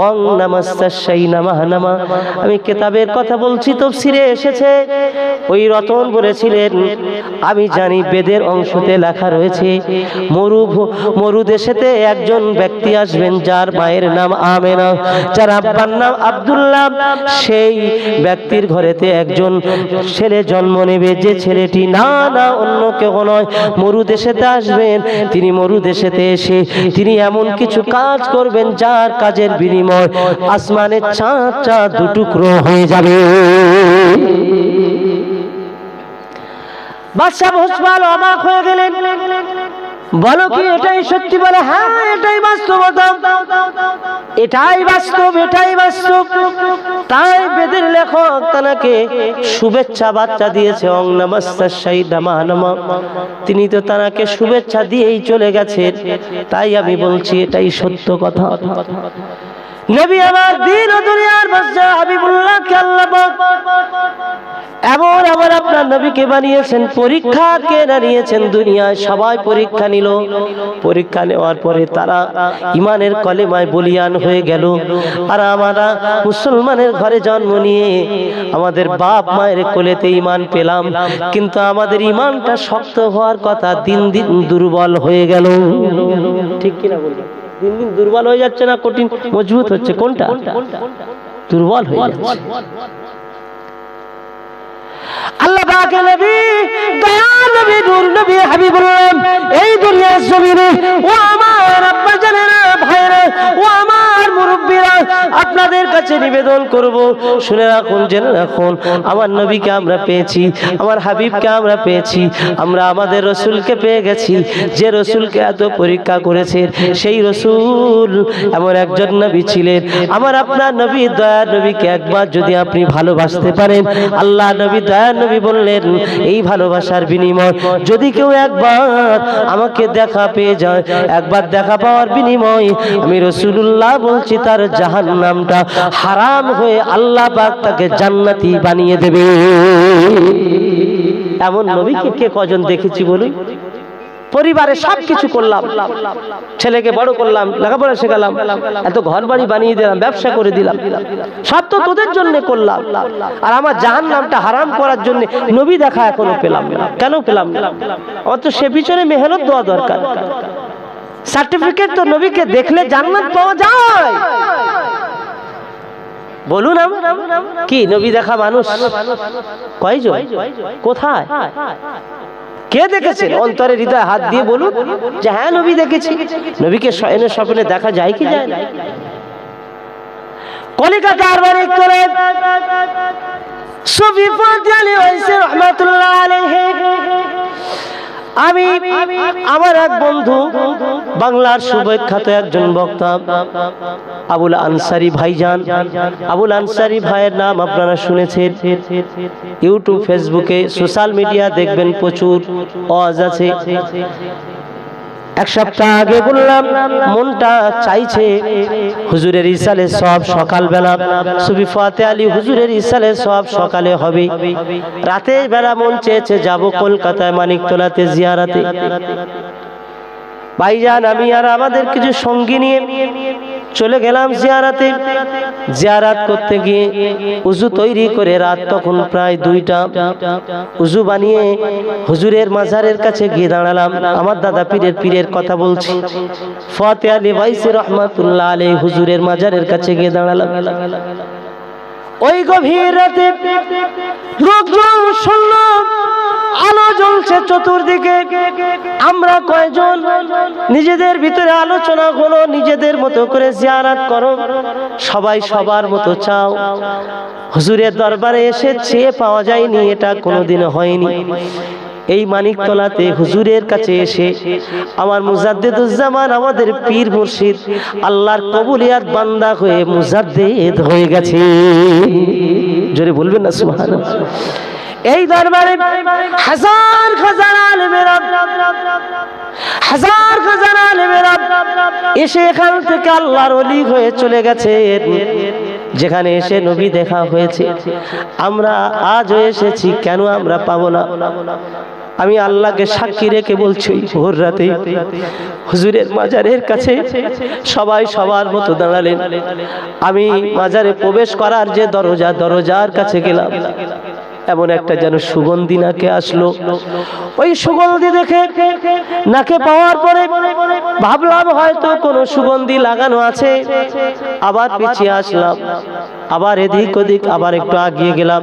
ওং নমস্তাস্যৈ নমঃ নমঃ। আমি কিতাবের কথা বলছি, তাফসীরে এসেছে। ওই রতন বলেছিলেন, আমি জানি বেদের অংশতে লেখা রয়েছে মরু দেশেতে একজন ব্যক্তি আসবেন যার মায়ের নাম আমেনা, যার আব্বার নাম আব্দুল্লাহ। সেই ব্যক্তির ঘরেতে একজন ছেলে জন্ম নেবে, যে ছেলেটি না অন্য কেউ নয়, মরু দেশেতে আসবেন। তিনি মরু দেশেতে এসে তিনি এমন কিছু কাজ করবেন যার কাজের বিনিময় আসমানের চাঁদটা দুটুকরো হয়ে যাবে। বাদশা ভোজপাল অবাক হয়ে গেলেন, বলো কি এটাই সত্যি? বলে, হ্যাঁ এটাই বাস্তবতা, এটাই বাস্তব, এটাই বাস্তব। তাই বেদের লেখক তাকে শুভেচ্ছা বার্তা দিয়েছে, ওং নমস্তাস্যৈ নমঃ নমঃ। তিনি তো তাকে শুভেচ্ছা দিয়েই চলে গেছেন। তাই আমি বলছি এটাই সত্য কথা। নবী আমার দিন ও দুনিয়ার বাদশা হাবিবুল্লাহকে আল্লাহ পাক এমন আমার আপনার নবীকে বানিয়েছেন, পরীক্ষা কে না নিয়েছেন? দুনিয়ায় সবাই পরীক্ষা নিল। পরীক্ষা নেওয়ার পরে তারা ইমানের কলেমায় বলিয়ান হয়ে গেল। আর আমরা মুসলমানের ঘরে জন্ম নিয়ে আমাদের বাপ মায়ের কোলেতে ইমান পেলাম, কিন্তু আমাদের ইমানটা শক্ত হওয়ার কথা দিন দিন দুর্বল হয়ে গেল। ঠিক কিনা বলুন? দিন দিন দুর্বল হয়ে যাচ্ছে না কঠিন মজবুত হচ্ছে? কোনটা? দুর্বল হয়ে যাচ্ছে। আল্লাহ পাকের নবী দয়ার নবী নূর নবী হাবিবুল্লাহ এই দুনিয়ার জমিনে ও আমার আব্বা জানেরা ভাইরা ও আমার মুরব্বিরা আপনাদের কাছে নিবেদন করব, শুনে রাখুন, জেনে রাখুন, আমার নবীকে আমরা পেয়েছি, আমার হাবিবকে আমরা পেয়েছি, আমরা আমাদের রসুলকে পেয়ে গেছি, যে রসুলকে এত পরীক্ষা করেছে সেই রসুল এমন একজন নবী ছিলেন। আমার আপনার নবী দয়ার নবীকে একবার যদি আপনি ভালোবাসতে পারেন, আল্লাহ নবী দয়ার নবী বললেন এই ভালোবাসার বিনিময় যদি কেউ একবার আমাকে দেখা পেয়ে যায়, একবার দেখা পাওয়ার বিনিময়ে আমি রাসূলুল্লাহ বলছি তার জাহান্নামটা হারাম হয়ে আল্লাহ পাক তাকে জান্নাতি বানিয়ে দেবে। এমন নবীকে কে কজন দেখেছি বলুন? পরিবারে সবকিছু করলাম, ছেলেকে বড় করলাম, লেখাপড়া শেখালাম, এত ঘর বাড়ি বানিয়ে দিলাম, ব্যবসা করে দিলাম, সব তো তোদের জন্য করলাম, আর আমার জাহান্নামটা হারাম করার জন্য নবী দেখা এখনো পেলাম না। কেন পেলাম না? অত সে পিছনে মেহনত দেওয়া দরকার। সার্টিফিকেট তো নবীকে দেখলে জান্নাত পাওয়া যায়। বলুন কি নবী দেখা মানুষ কয়জন? কোথায়? কে দেখেছেন? অন্তরে হৃদয় হাত দিয়ে বলুন যে হ্যাঁ নবী দেখেছি। নবীকে শয়নে স্বপ্নে দেখা যায় কি যায় না? কলিকাতার বাড়ি করে সুফি ফাতে আলী ওয়াইসি রাহমাতুল্লাহ আলাইহি, আমি আমার এক বন্ধু বাংলার সুবিখ্যাত একজন বক্তা আবুল আনসারী ভাইজান, আবুল আনসারী ভাইয়ের নাম আপনারা শুনেছেন, ইউটিউব ফেসবুকে সোশ্যাল মিডিয়া দেখবেন প্রচুর ওয়াজ আছে। এক সপ্তাহ আগে বললাম মনটা চাইছে হুজুরের ইসালে সব সকালবেলা, সুফি ফাতে আলী হুজুরের ইসালে সব সকালে হবে, রাতের বেলা মন চেয়েছে যাব কলকাতায় মানিকতলাতে জিয়ারাতে। ভাইজান আমি আর আমাদের কিছু সঙ্গী নিয়ে চলে গেলাম জিয়ারাতে। জিয়ারাত করতে গিয়ে উজু তৈরি করে রাত তখন প্রায় 2টা, উজু বানিয়ে হুজুরের মাজারের কাছে গিয়ে দাঁড়ালাম। আমার দাদা পীরের কথা বলছি, ফাতে আলী ওয়াইসি রহমাতুল্লাহ আলাইহি হুজুরের মাজারের কাছে গিয়ে দাঁড়ালাম। ওই গভীর রাতে লোকজন শুনল আলো জ্বলছে চতুর্দিকে। আমরা কয়জন নিজেদের ভিতরে আলোচনা হলো, নিজেদের মতো করে জিয়ারত করো, সবাই সবার মতো চাও। হুজুরের দরবারে এসে চেয়ে পাওয়া যায়নি, এটা কোনোদিনও হয়নি। এই মানিকতলাতে হুজুরের কাছে এসে আমার মুজাদ্দিদুজ্জামান, আমাদের পীর মুর্শিদ আল্লাহর কবুলিয়াত বান্দা হয়ে মুজাদ্দিদ হয়ে গেছে। জোরে বলবেন না সুবহানাল্লাহ। এই দরবারে হাজার হাজার আলেমেরা, হাজার হাজার আলেমেরা এসে এখান থেকে আল্লাহর ওলি হয়ে চলে গেছে। যেখানে এসে নবী দেখা হয়েছে, আমরা আজও এসেছি, কেন আমরা পাবো না? আমি আল্লাহকে সাক্ষী রেখে বলছি, ভোর রাতে হুজুরের মাজারের কাছে সবাই সবার মতো দাঁড়ালেন। আমি মাজারে প্রবেশ করার যে দরজা, দরজার কাছে গেলাম, এমন একটা যেন সুগন্ধি নাকে আসলো। ওই সুগন্ধি দেখে নাকে পাওয়ার পরে ভাবলাম হয়তো কোনো সুগন্ধি লাগানো আছে। আবার পিছিয়ে আসলাম, আবার এদিক ওদিক, আবার একটু আগিয়ে গেলাম,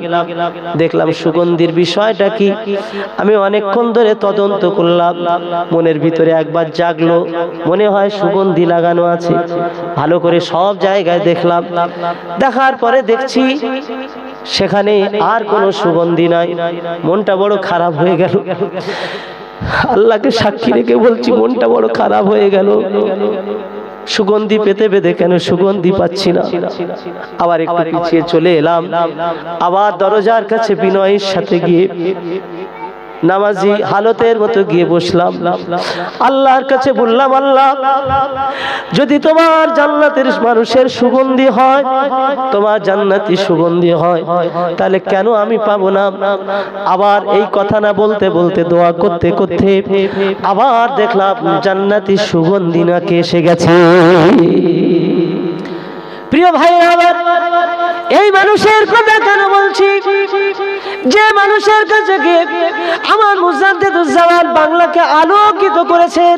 দেখলাম সুগন্ধির বিষয়টা কি। আমি অনেকক্ষণ ধরে তদন্ত করলাম, মনের ভিতরে একবার জাগলো, মনে হয় সুগন্ধি লাগানো আছে। ভালো করে সব জায়গায় দেখলাম, দেখার পরে দেখছি সেখানে আর কোনো সুগন্ধি নাই। মনটা বড় খারাপ হয়ে গেল। আল্লাহকে সাক্ষী রেখে বলছি, মনটা বড় খারাপ হয়ে গেল। সুগন্ধি পেতে পেতে কেন সুগন্ধি পাচ্ছি না। আবার একটু পিছিয়ে চলে এলাম, আবার দরজার কাছে বিনয়ের সাথে গিয়ে নামাজি হালতের মতো গিয়ে বসলাম। আল্লাহর কাছে বললাম, আল্লাহ যদি তোমার জান্নাতের মানুষের সুগন্ধি হয়, তোমার জান্নাতি সুগন্ধি হয়, তাহলে কেন আমি পাবো না? আবার এই কথা না বলতে বলতে, দোয়া করতে করতে আবার দেখলাম জান্নাতি সুগন্ধি নাকে এসে গেছে। প্রিয় ভাই, আবার এই মানুষের কথা কেন বলছি? যে মানুষের কাছে গিয়ে আমার মুজাদ্দিদুজ্জামান বাংলাকে আলোকিত করেছেন,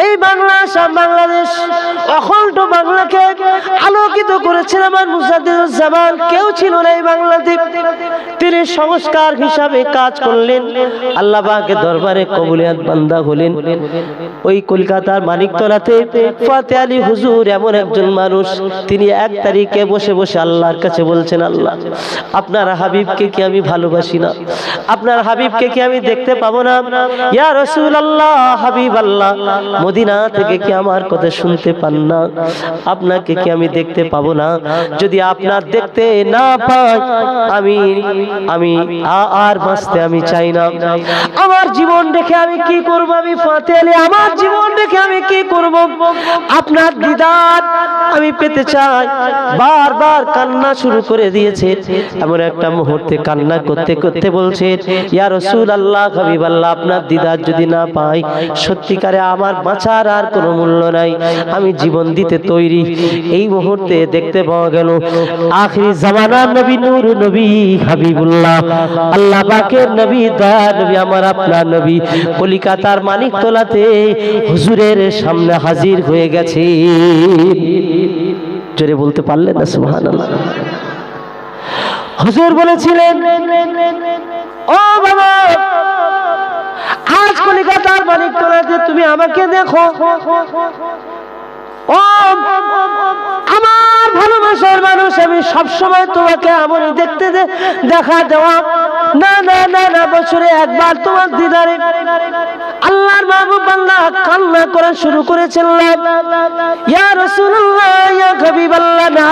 এই বাংলাদেশ অখণ্ড বাংলাকে আলোকিত করেছেন আমার মুজাদ্দিদুজ্জামান। কেউ ছিল না এই বাংলাতে, তিনি সংস্কার হিসাবে কাজ করলেন, আল্লাহ পাকের দরবারে কবুলিয়াত বান্দা হলেন। ওই কলকাতার মানিকতলাতে ফাতে আলী হুজুর এমন একজন মানুষ, তিনি 1 তারিখে বসে বসে আল্লাহর কাছে বলছেন, আল্লাহ আপনার হাবিবকে কি আমি ভালোবাসি না? আপনার হাবিবকে কি আমি দেখতে পাবো না? ইয়া রাসূলুল্লাহ, হাবিব আল্লাহ, মদিনা থেকে কি আমার কথা শুনতে পান না? আপনাকে কি আমি দেখতে পাবো না? যদি আপনার দেখতে না পাই আমি আর বাঁচতে আমি চাই না। আমার জীবন রেখে আমি কি করব? আমি ফাতে আলী, আমার জীবন রেখে আমি কি করব? আপনার দিদার আমি পেতে চাই। বারবার কান্না শুরু করে দিয়েছে। এমন একটা মুহূর্তে কান্না করতে করতে বলছে, ইয়া রাসূলুল্লাহ, হাবিবাল্লাহ, আপনার দিদার যদি না পাই, সত্যিকারে আমার বাঁচার আর কোনো মূল্য নাই, আমি জীবন দিতে তৈরি। এই মুহূর্তে দেখতে পাওয়া গেল আখিরি জামানার নবী, নূর নবী, হাবিবুল্লাহ, আল্লাহ পাকের নবী, দয়ার নবী, আমার আপনার নবী কলিকাতার মানিকতলাতে হুজুরের সামনে হাজির হয়ে গেছে। জোরে বলতে পারলেন না সুবহানাল্লাহ? হুজুর বলেছিলেন, ও বাবা, আজ কলিকাতার মানিকতলাতে তুমি আমাকে দেখো, ও আমার ভালোবাসার মানুষ, আমি সবসময় তোমাকে এমনই দেখতে দেখা দেওয়া না না না না, বছরে একবার তোমার দিদারে আল্লাহর মাহবুব বান্দা কান্না করা শুরু করেছেন, ইয়া রাসূলুল্লাহ, ইয়া হাবিবাল্লাহ, না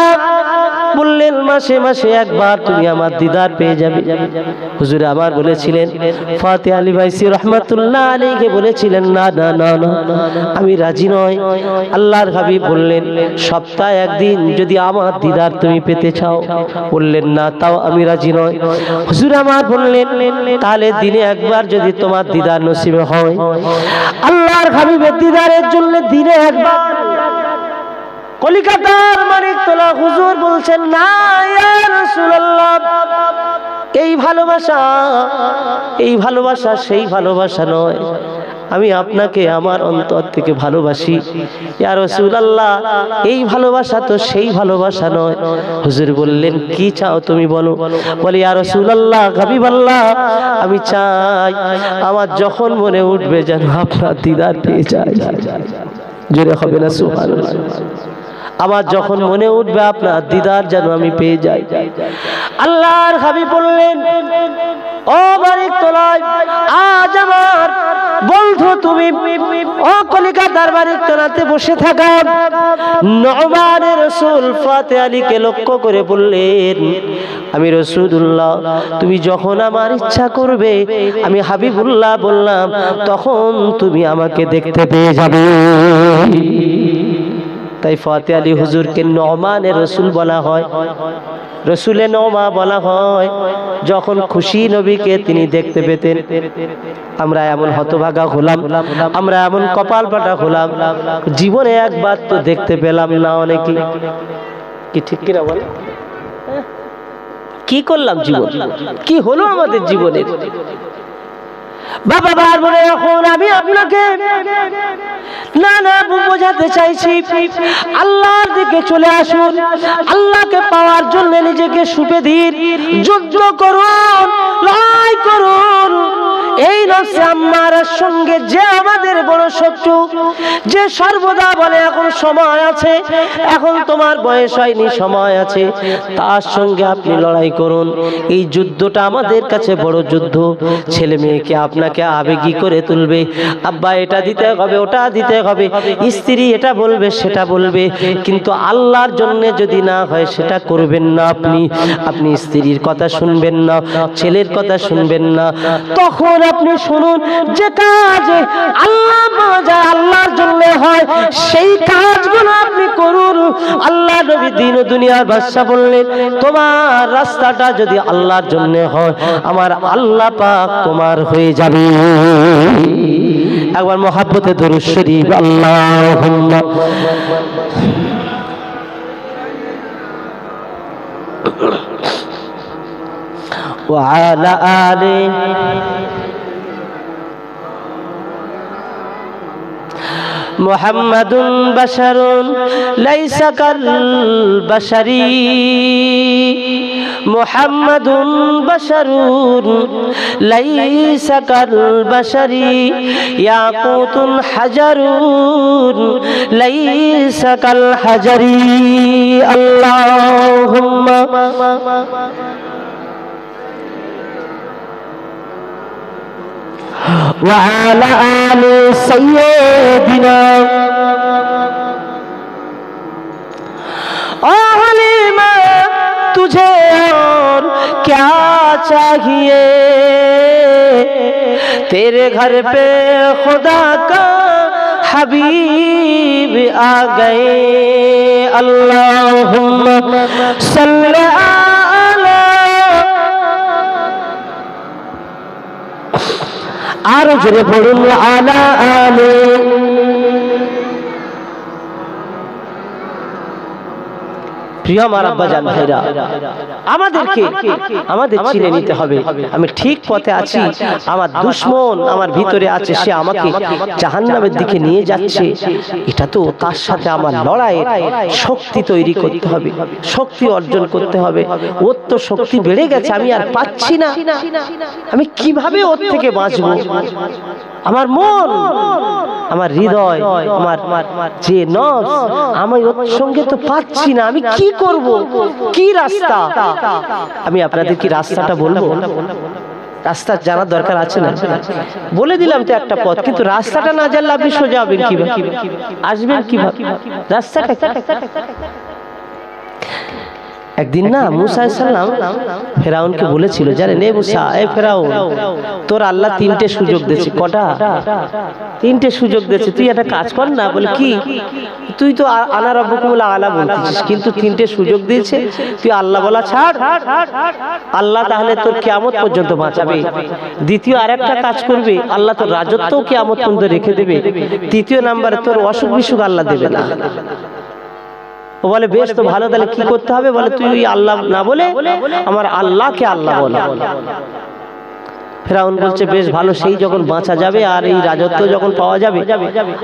বললেন মাসে মাসে একবার তুমি আমার দিদার পেয়ে যাবে। হুজুর আমার বলেছিলেন, ফাতে আলী ভাইসি রহমাতুল্লাহ আলাইহি বলেছিলেন, না না না না, আমি রাজি নয়। আল্লাহর হাবিব বললেন, সপ্তাহে একদিন যদি আমার দিদার তুমি পেতে চাও, বললেন না, তাও আমি রাজি নয়। হুজুর আমার বললেন, তাহলে দিনে একবার যদি তোমার দিদার নসিবে হয়। আল্লাহর হাবিবের দিদারের জন্য দিনে একবার কলিকাতার মানিকতলা হুজুর বলছেন, না ইয়া রাসূলুল্লাহ, এই ভালোবাসা সেই ভালোবাসা নয়, আমি আপনাকে আমার অন্তর থেকে ভালোবাসি। ইয়া রাসূলুল্লাহ, এই ভালোবাসা তো সেই ভালোবাসা নয়। হুজুর বললেন, কি চাও তুমি বলো? বলে, ইয়া রাসূলুল্লাহ, হাবিবাল্লাহ, আমি চাই আমার যখন মনে উঠবে যেন আপনার দিদার পেয়ে যায়। জোরে হবে না সুবহানাল্লাহ? আমার যখন মনে উঠবে আপনার দিদার যেন আমি পেয়ে যাই। আল্লাহর হাবিব বললেন, ও মানিকতলায় আজ আমার বন্ধু তুমি, ও কলিকাতার মানিকতলাতে বসে থাকা নওমানের রাসূল ফাতে আলীকে লক্ষ্য করে বললেন, আমি রাসূলুল্লাহ, তুমি যখন আমার ইচ্ছা করবে, আমি হাবিবুল্লাহ বললাম, তখন তুমি আমাকে দেখতে পেয়ে যাবে। তাই ফাতে আলী হুজুরকে নওমানের রাসূল বলা হয়, রসুলে নওমা বলা হয়। যখন খুশি নবীকে তিনি দেখতে পেতেন। আমরা এমন হতভাগা হলাম, আমরা এমন কপাল পাটা হলাম, জীবনে একবার তো দেখতে পেলাম না অনেকে। কি ঠিক কিনা বলে? কি করলাম জীবন, কি হলো আমাদের জীবনে? বাবা বার বলে, এখন আমি আপনাকে না না বোঝাতে চাইছি, আল্লাহর দিকে চলে আসুন, আল্লাহকে পাওয়ার জন্য নিজেকে সুপে দিন, যুদ্ধ করুন, লড়াই করুন। এই নফসে আম্মারার সঙ্গে যে আমাদের বড় শত্রু, যে সর্বদা বলে এখন সময় আছে, এখন তোমার বয়স হয়নি, সময় আছে, তার সঙ্গে আপনি লড়াই করুন। এই যুদ্ধটা আমাদের কাছে বড় যুদ্ধ। ছেলে মেয়েকে আপনাকে আবেগী করে তুলবে, আব্বা এটা দিতে হবে, ওটা দিতে হবে, স্ত্রী এটা বলবে, সেটা বলবে, কিন্তু আল্লাহর জন্য যদি না হয় সেটা করবেন না। আপনি স্ত্রীর কথা শুনবেন না, ছেলের কথা শুনবেন না। তখন আপনি শুনুন, যে কাজ আল্লাহর জন্য হয় সেই কাজগুলো আপনি করুন। আল্লাহ নবী দিন ও দুনিয়ার বাদশা বললেন, তোমার রাস্তাটা যদি আল্লাহর জন্য হয়, আমার আল্লাহ পাক তোমার হয়ে যাবে। একবার মহব্বতে দরুদ শরীফ আল্লাহুম্মা وعلى آله محمد بشر ليس كالبشر محمد بشر ليس كالبشر ياقوت حجر ليس كالحجر اللهم وعلى آل سيدنا حلیمہ تجھے اور کیا چاہیے تیرے گھر پہ خدا کا حبیب آ گئے اللہم صلی আরো জোরে পড়ুন আলা আলে প্রিয় আমার আব্বাজান ভাইরা আমাদের চিনে নিতে হবে আমি ঠিক পথে আছি আমার দুশমন আমার ভিতরে আছে সে আমাকে জাহান্নামের দিকে নিয়ে যাচ্ছে এটা তো তার সাথে আমার লড়াইয়ের শক্তি তৈরি করতে হবে শক্তি অর্জন করতে হবে ওর তো শক্তি বেড়ে গেছে আমি আর পাচ্ছি না আমি কিভাবে ওর থেকে বাঁচবো আমার মন আমার হৃদয় আমার যে নফস আমি ওর সঙ্গে তো পাচ্ছি না আমি কি করব কি রাস্তা আমি আপনাদের কি রাস্তাটা বলবো রাস্তা জানার দরকার আছে না বলে দিলাম তো একটা পথ কিন্তু রাস্তাটা না জানলে আপনি সোজা হবেন কিভাবে আসবেন কিভাবে রাস্তাটা একদিন না মুসা আলাইহিস সালাম ফেরাউনকে বলেছিল জানেন এ মুসা এ ফেরাউন তোর আল্লাহ তিনটে সুযোগ দিয়েছে কটা তিনটে সুযোগ দিয়েছে তুই একটা কাজ কর না বলে কি তুই তো আনা রাব্বুকুমুল আলা বলতিস কিন্তু তিনটে সুযোগ দিয়েছে তুই আল্লাহ বলা ছাড় আল্লাহ তাহলে তোর কিয়ামত পর্যন্ত বাঁচাবে দ্বিতীয় আরেকটা কাজ করবে আল্লাহ তোর রাজত্বও কিয়ামত পর্যন্ত রেখে দেবে তৃতীয় নম্বরে তোর অসুখ বিসুখ আল্লাহ দেবে না ও বলে বেশ তো ভালো তাহলে কি করতে হবে বলে তুই আল্লাহ না বলে আমার আল্লাহকে আল্লাহ বল ফেরাউন বলছে বেশ ভালো সেই যখন বাঁচা যাবে আর এই রাজত্ব যখন পাওয়া যাবে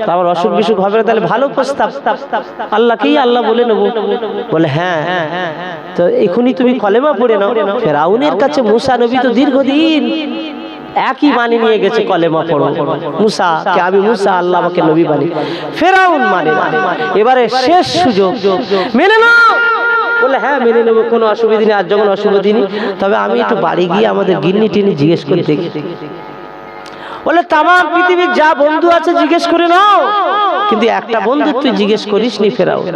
আমার অসুখ বিসুখ হবে না তাহলে ভালো প্রস্তাব আল্লাহকেই আল্লাহ বলে নেবো বলে হ্যাঁ তো এখনই তুমি কলেমা পড়ে নাও ফেরাউনের কাছে মুসা নবী তো দীর্ঘদিন একই বাণী নিয়ে গেছে কলেমা পড়ো মুসা কে আমি মুসা আল্লাহ আমাকে নবী বানি ফেরাউন মানে এবারে শেষ সুযোগ মেনে নাও বলে হ্যাঁ মেনে নেবো কোনো অসুবিধা নেই আর যখন অসুবিধা নেই তবে আমি একটু বাড়ি গিয়ে আমাদের গিন্নি টিনি জিজ্ঞেস করে দেখি বলে তাম পৃথিবীর যা বন্ধু আছে জিজ্ঞেস করে নাও কিন্তু একটা বন্ধু তুই জিজ্ঞেস করিস নি ফেরাউন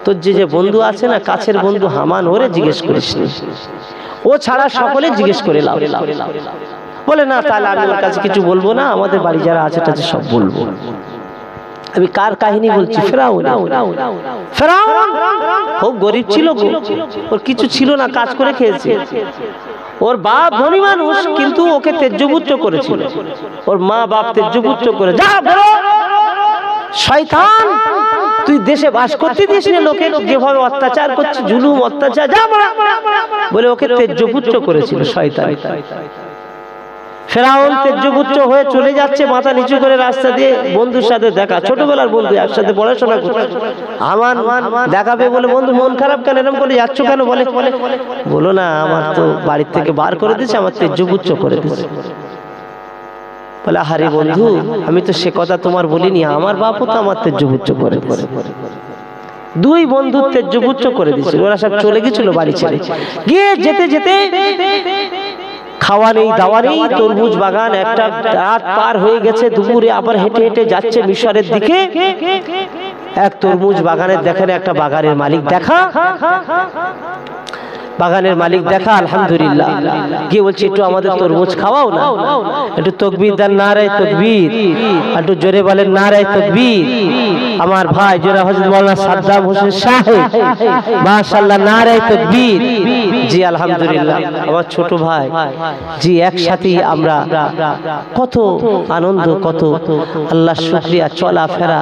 তোর যে বন্ধু আছে না কাছের বন্ধু হামান ওরে জিজ্ঞেস করিস নি ও ছাড়া সকলে জিজ্ঞেস করে লাও বলে না তাহলে আমি ওর কাছে কিছু বলবো না আমাদের বাড়ি যারা আছে তাদের সব বলবো আমি কার কাহিনী বলছি ফেরাউন খুব গরিব ছিল ওর কিছু ছিল না কাজ করে খেয়েছে ওর বাপ ধনী মানুষ কিন্তু ওকে তেজ্যপুত্র করেছিল ওর মা বাপ তেজ্যপুত্র করে যা বেরো শয়তান তুই দেশে বাস করতে দিস না লোকের যেভাবে অত্যাচার করছে জুলুম অত্যাচার যা বলে ওকে তেজ্যপুত্র করেছিল শয়তান ফেরাউন তেজ্যপুত্র হয়ে চলে যাচ্ছে মাথা নিচু করে রাস্তা দিয়ে বন্ধুর সাথে দেখা ছোটবেলার বন্ধু একসাথে পড়াশোনা করছে আমার দেখাবে বলে বন্ধু মন খারাপ কেন এরকম করে যাচ্ছ কেন বলে বলো না আমার তো বাড়ির থেকে বার করে দিয়েছে আমার তেজ্যপুত্র করে দিয়েছে বলে আরে বন্ধু আমি তো সে কথা তোমার বলিনি আমার বাপও তো আমার তেজ্যপুত্র করে দুই বন্ধু তেজ্যপুত্র করে দিয়েছিল ওরা সব চলে গেছিল বাড়ি ছেড়ে গিয়ে যেতে যেতে খাওয়া নেই দাওয়া নেই তরমুজ বাগান একটা রাত পার হয়ে গেছে দুপুরে আবার হেঁটে হেঁটে যাচ্ছে মিশরের দিকে এক তরমুজ বাগানের দেখেন একটা বাগানের মালিক দেখা বাগানের মালিক দেখা আলহামদুলিল্লাহ গিয়ে বলছে একটু আমাদের তরমুজ খাওয়াও না একটু তাকবীর দেন নারে তাকবীর একটু জোরে বলেন নারে তাকবীর আমার ভাই জোরে হযরত মাওলানা সাদ্দাম হোসেন সাহেব মাশাআল্লাহ নারে তাকবীর জি আলহামদুলিল্লাহ আমার ছোট ভাই জি একসাথেই আমরা কত আনন্দ কত আল্লাহর শুকরিয়া চলা ফেরা